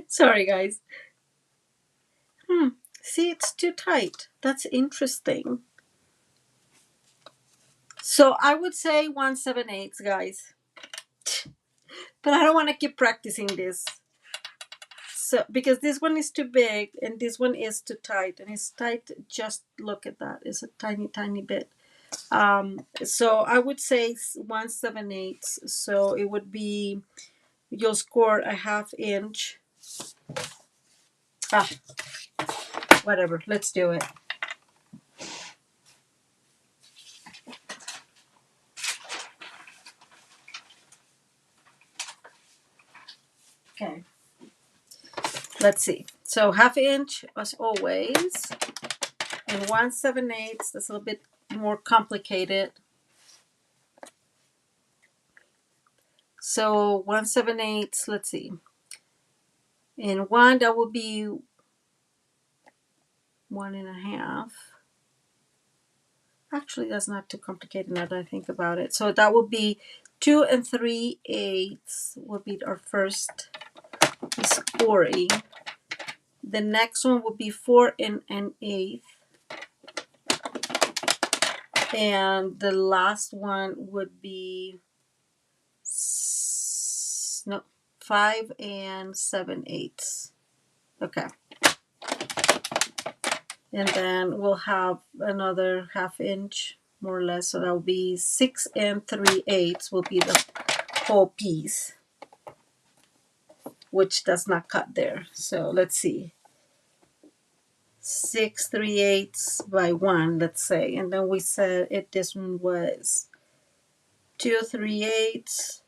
Sorry, guys. See, it's too tight. That's interesting. So I would say 1/7/8, guys. But I don't want to keep practicing this. So because this one is too big and this one is too tight, and it's tight, just look at that. It's a tiny, tiny bit. So I would say 1/7/8. So it would be you'll score a 1/2 inch. Ah, whatever, let's do it. Okay, let's see. So 1/2 inch as always, and 1/7/8. That's a little bit more complicated. So 1/7/8. Let's see. In one, that would be 1.5. Actually, that's not too complicated now that I think about it. So that would be 2 3/8 would be our first scoring. The next one would be 4 1/8. And the last one would be 5 7/8. Okay. And then we'll have another 1/2 inch, more or less. So that will be 6 3/8 will be the whole piece, which does not cut there. So let's see. 6 3/8 by 1, let's say. And then we said this one was 2 3/8,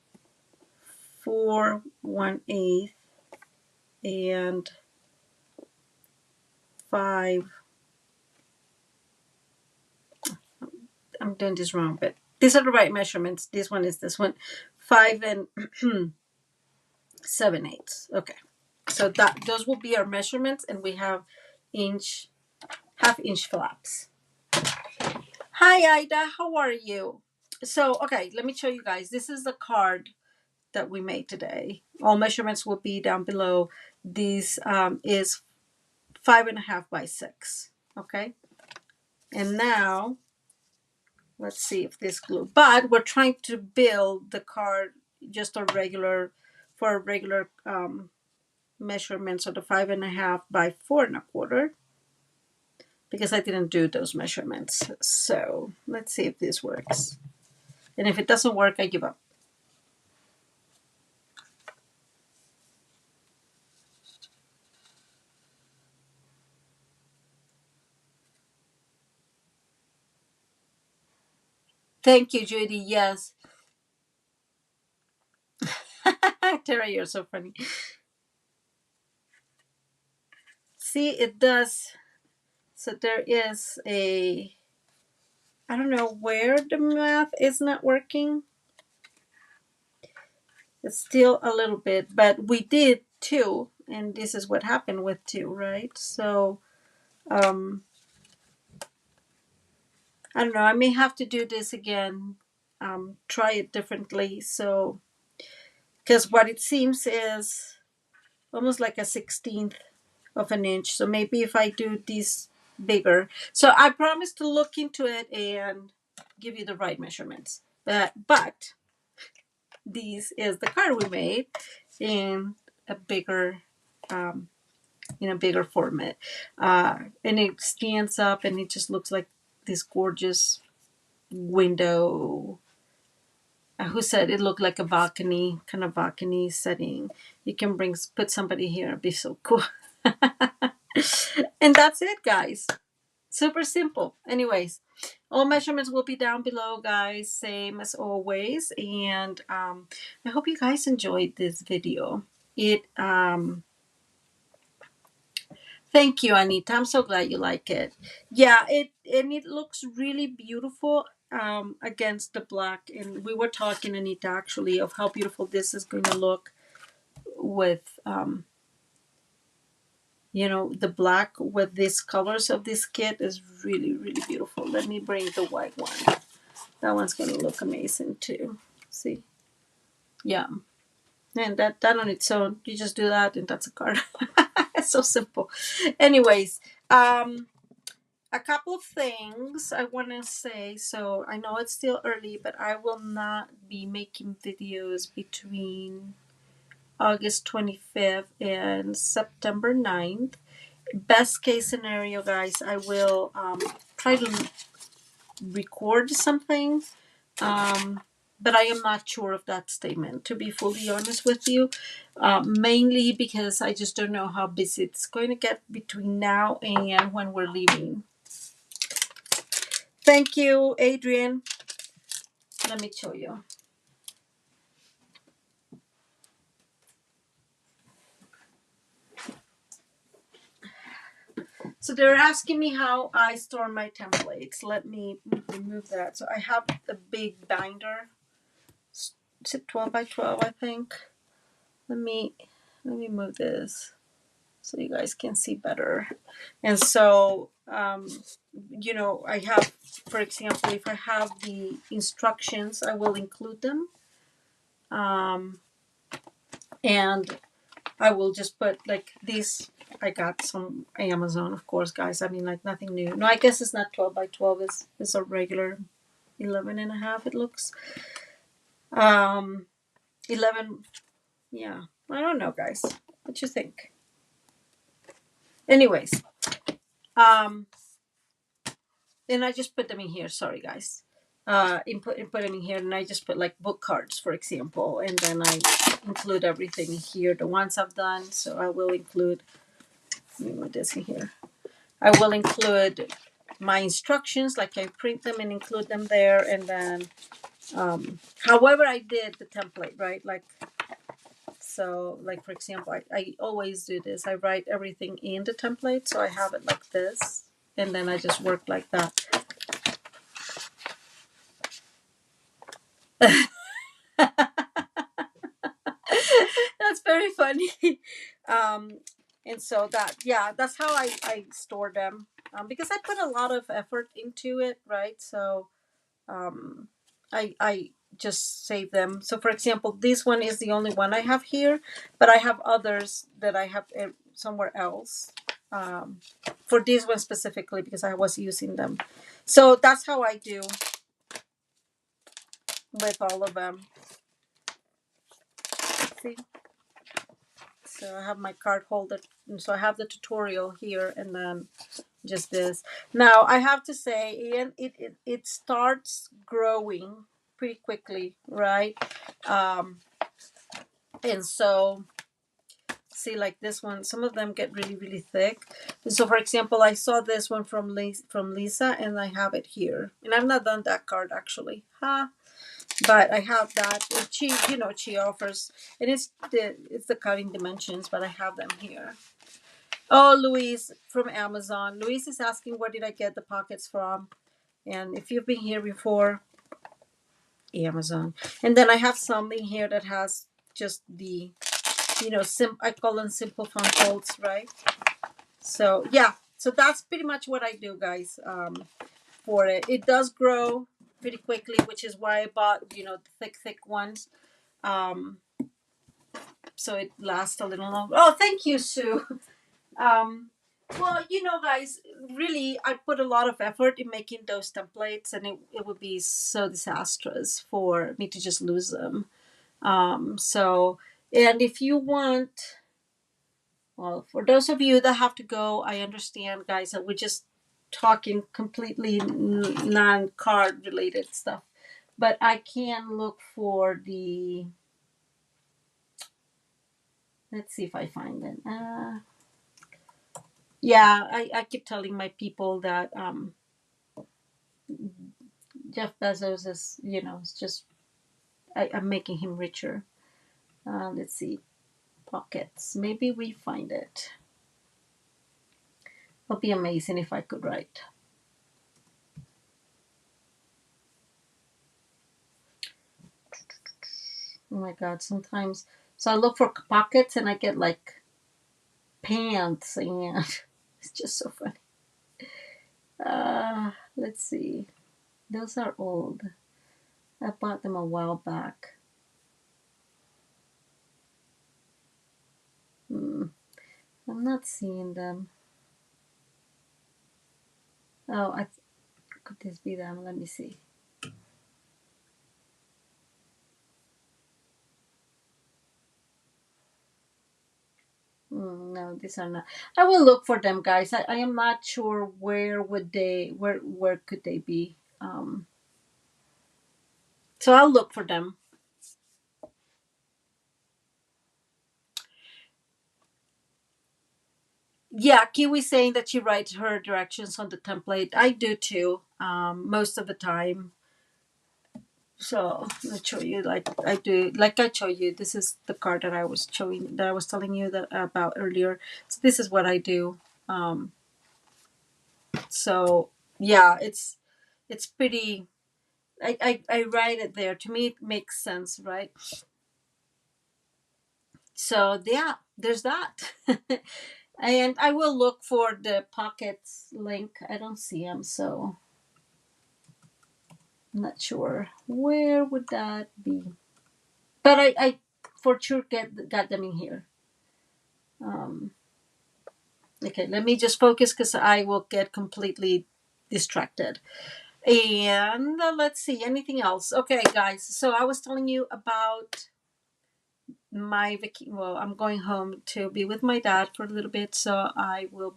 4 1/8, and 5. I'm doing this wrong, but these are the right measurements. This one is this one. 5 7/8. Okay. So those will be our measurements, and we have 1/2 inch flaps. Hi Ida, how are you? So okay, let me show you guys. This is the card that we made today. All measurements will be down below. This is 5.5 by 6. Okay. And now let's see if this glue, but we're trying to build the card just a regular, for a regular measurements of the 5.5 by 4.25, because I didn't do those measurements. So let's see if this works. And if it doesn't work, I give up. Thank you, Judy. Yes. Tara, you're so funny. See, it does. So there is a, I don't know where the math is not working. It's still a little bit, but we did 2, and this is what happened with 2, right? So, I don't know. I may have to do this again, try it differently. So, because what it seems is almost like a 1/16 of an inch. So maybe if I do these bigger. So I promise to look into it and give you the right measurements. But this is the card we made in a bigger format, and it stands up and it just looks like this gorgeous window. Who said it looked like a balcony, kind of balcony setting? You can put somebody here. It'd be so cool. And that's it, guys. Super simple. Anyways, all measurements will be down below, guys, same as always. And I hope you guys enjoyed this video. Thank you, Anita. I'm so glad you like it. Yeah, it looks really beautiful against the black. And we were talking, Anita, actually, of how beautiful this is going to look with the black with these colors of this kit is really, really beautiful. Let me bring the white one. That one's going to look amazing too. See? Yeah. And that on its own, you just do that and that's a card. It's so simple. Anyways, a couple of things I want to say. So I know it's still early, but I will not be making videos between August 25th and September 9th. Best case scenario, guys, I will try to record something but I am not sure of that statement, to be fully honest with you. Mainly because I just don't know how busy it's going to get between now and when we're leaving. Thank you, Adrian. Let me show you. So they're asking me how I store my templates. Let me remove that. So I have the big binder. Is it 12 by 12, I think? Let me move this so you guys can see better. And so, I have, for example, if I have the instructions, I will include them. And I will just put like this. I got some Amazon, of course, guys. I mean, like nothing new. No, I guess it's not 12 by 12. It's a regular 11 and a half, it looks. 11, yeah. I don't know, guys. What you think? Anyways, and I just put them in here. Sorry, guys. Put them in here, and I just put like book cards, for example, and then I include everything here. The ones I've done, so I will include. Let me put this in here. I will include my instructions, like I print them and include them there, and then, however I did the template, right? Like, so, like for example, I always do this. I write everything in the template, so I have it like this, and then I just work like that. That's very funny. um, and so that's how I store them, because I put a lot of effort into it, right? So I just save them. So for example, this one is the only one I have here, but I have others that I have somewhere else, for this one specifically because I was using them. So that's how I do with all of them. See? So I have my card holder. So I have the tutorial here, and then just this. Now I have to say, Ian, it starts growing pretty quickly, right? And so see, like this one, some of them get really, really thick. And so for example, I saw this one from Lisa, and I have it here. And I've not done that card actually. But I have that. She offers, and it's the cutting dimensions, but I have them here. Oh, Louise from Amazon. Louise is asking, where did I get the pockets from? And if you've been here before, Amazon. And then I have something here that has just the, I call them simple fun folds, right? So yeah, so that's pretty much what I do, guys. For it, it does grow pretty quickly, which is why I bought, the thick ones. So it lasts a little longer. Oh, thank you, Sue. Well, guys, really, I put a lot of effort in making those templates, and it would be so disastrous for me to just lose them. So, and if you want, well, for those of you that have to go, I understand, guys, that we're just talking completely non-card related stuff. But I can look for the, let's see if I find it. Yeah, I keep telling my people that Jeff Bezos is, it's just, I'm making him richer. Let's see, pockets. Maybe we find it. It'll be amazing if I could write. Oh my God, sometimes. So I look for pockets and I get like pants, and it's just so funny. Let's see. Those are old. I bought them a while back. I'm not seeing them. Oh, could this be them? Let me see. No, these are not. I will look for them, guys. I am not sure where could they be. So I'll look for them. Yeah, Kiwi saying that she writes her directions on the template. I do too, most of the time. So let's show you, like I do, like I show you. This is the card that I was showing, that I was telling you that about earlier. So this is what I do. Um, so yeah, it's pretty. I write it there. To me, it makes sense, right? So yeah, there's that. And I will look for the pockets link. I don't see them, so I'm not sure where would that be. But I for sure got them in here. Um, okay, let me just focus because I will get completely distracted. And let's see, anything else? Okay, guys. So I was telling you about my well, I'm going home to be with my dad for a little bit, so I will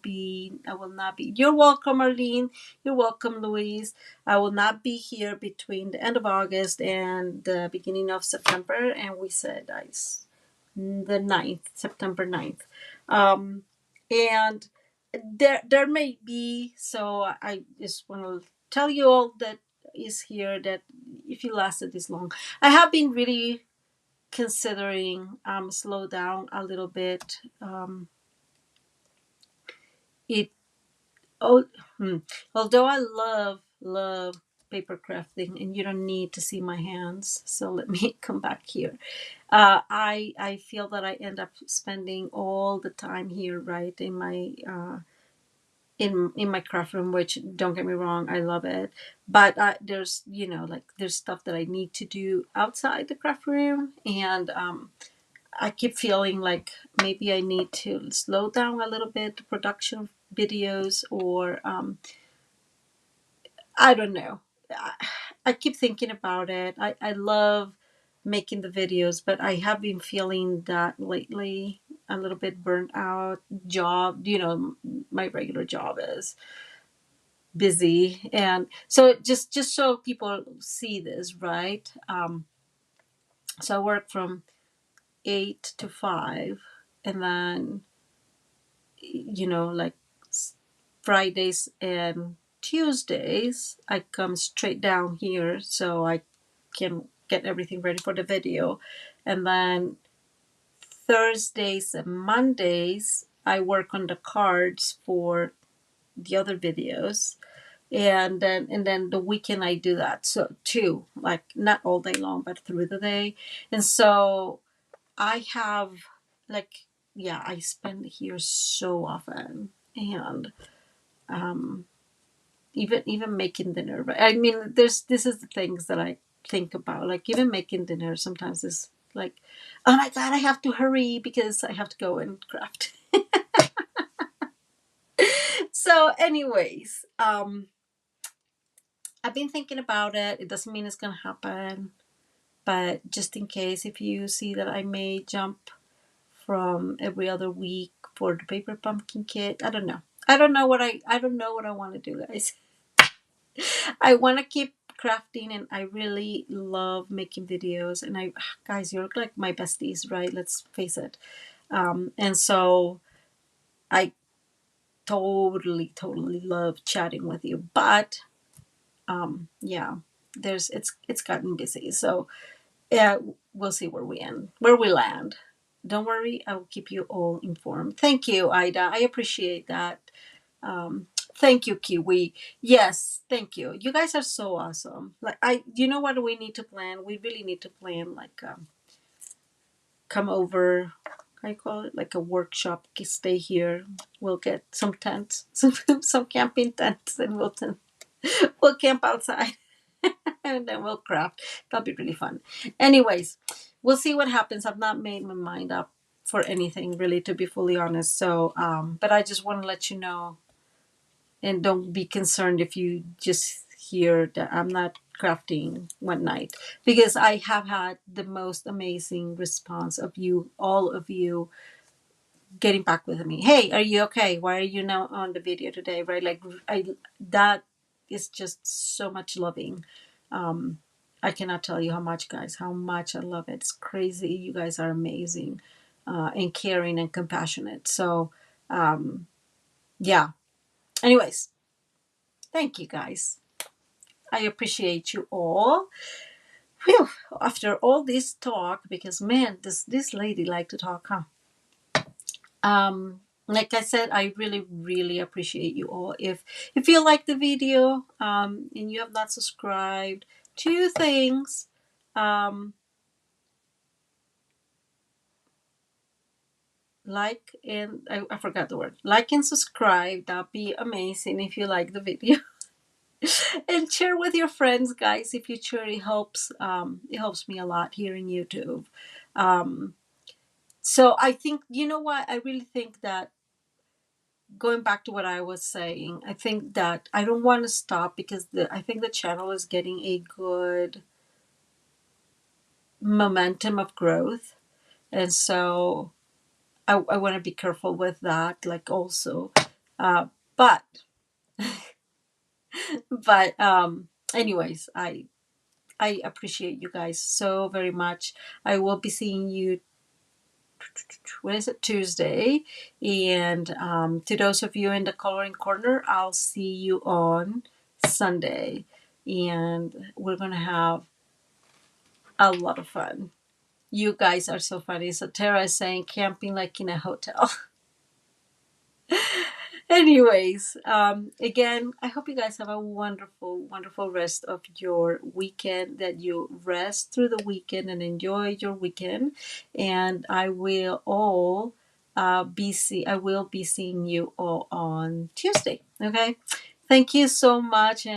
not be. You're welcome, Arlene. You're welcome, Louise. I will not be here between the end of August and the beginning of September, and we said the 9th, September 9th. And there may be, so I just want to tell you all that is here, that if you lasted this long, I have been really considering slow down a little bit. It oh, although I love paper crafting, and you don't need to see my hands, so let me come back here. I feel that I end up spending all the time here, right, in my in my craft room, which, don't get me wrong, I love it, but there's, like, there's stuff that I need to do outside the craft room, and I keep feeling like maybe I need to slow down a little bit the production of videos, or I don't know. I keep thinking about it. I love making the videos, but I have been feeling that lately, a little bit burnt out. Job, my regular job is busy, and so just so people see this, right? So I work from 8 to 5, and then, like, Fridays and Tuesdays, I come straight down here so I can get everything ready for the video. And then Thursdays and Mondays, I work on the cards for the other videos. And then the weekend I do that. So too, like, not all day long, but through the day. And so I have, like, yeah, I spend here so often. And um, even making dinner. Right? I mean, this is the things that I think about. Like, even making dinner sometimes is like, oh my god, I have to hurry because I have to go and craft. So, anyways, I've been thinking about it. It doesn't mean it's gonna happen, but just in case, if you see that I may jump from every other week for the paper pumpkin kit, I don't know. I don't know what I want to do, guys. I want to keep crafting, and I really love making videos, and guys, you're like my besties, right? Let's face it. And so I totally love chatting with you, but yeah, it's gotten busy. So yeah, we'll see where we land. Don't worry, I will keep you all informed. Thank you, Ida. I appreciate that. Thank you, Kiwi. Yes, thank you. You guys are so awesome. Like, you know what we need to plan? We really need to plan, like, come over. I call it like a workshop. Stay here. We'll get some tents, some camping tents, and we'll camp outside, and then we'll craft. That'll be really fun. Anyways, we'll see what happens. I've not made my mind up for anything, really, to be fully honest. So, but I just want to let you know, and don't be concerned if you just hear that I'm not crafting one night, because I have had the most amazing response of you, all of you, getting back with me. Hey, are you okay? Why are you not on the video today? Right? Like, that is just so much loving. Um, I cannot tell you how much, guys, how much I love it. It's crazy. You guys are amazing, and caring and compassionate. So, yeah. Anyways, thank you, guys. I appreciate you all. Whew, after all this talk, because man, this lady like to talk, huh? Like I said, I really, really appreciate you all. If you like the video, and you have not subscribed, two things. Like and I forgot the word. Like and subscribe. That'd be amazing if you like the video. And share with your friends, guys. If you share, it helps me a lot here in YouTube. Um, so I think, you know what, I really think that, going back to what I was saying, I think that I don't want to stop, because I think the channel is getting a good momentum of growth, and so I want to be careful with that, like, also, uh, but anyways, I appreciate you guys so very much. I will be seeing you, what is it, Tuesday. And to those of you in the coloring corner, I'll see you on Sunday. And we're going to have a lot of fun. You guys are so funny. So Tara is saying camping like in a hotel. Anyways, again, I hope you guys have a wonderful, wonderful rest of your weekend, that you rest through the weekend and enjoy your weekend. And I will be seeing you all on Tuesday. Okay. Thank you so much. And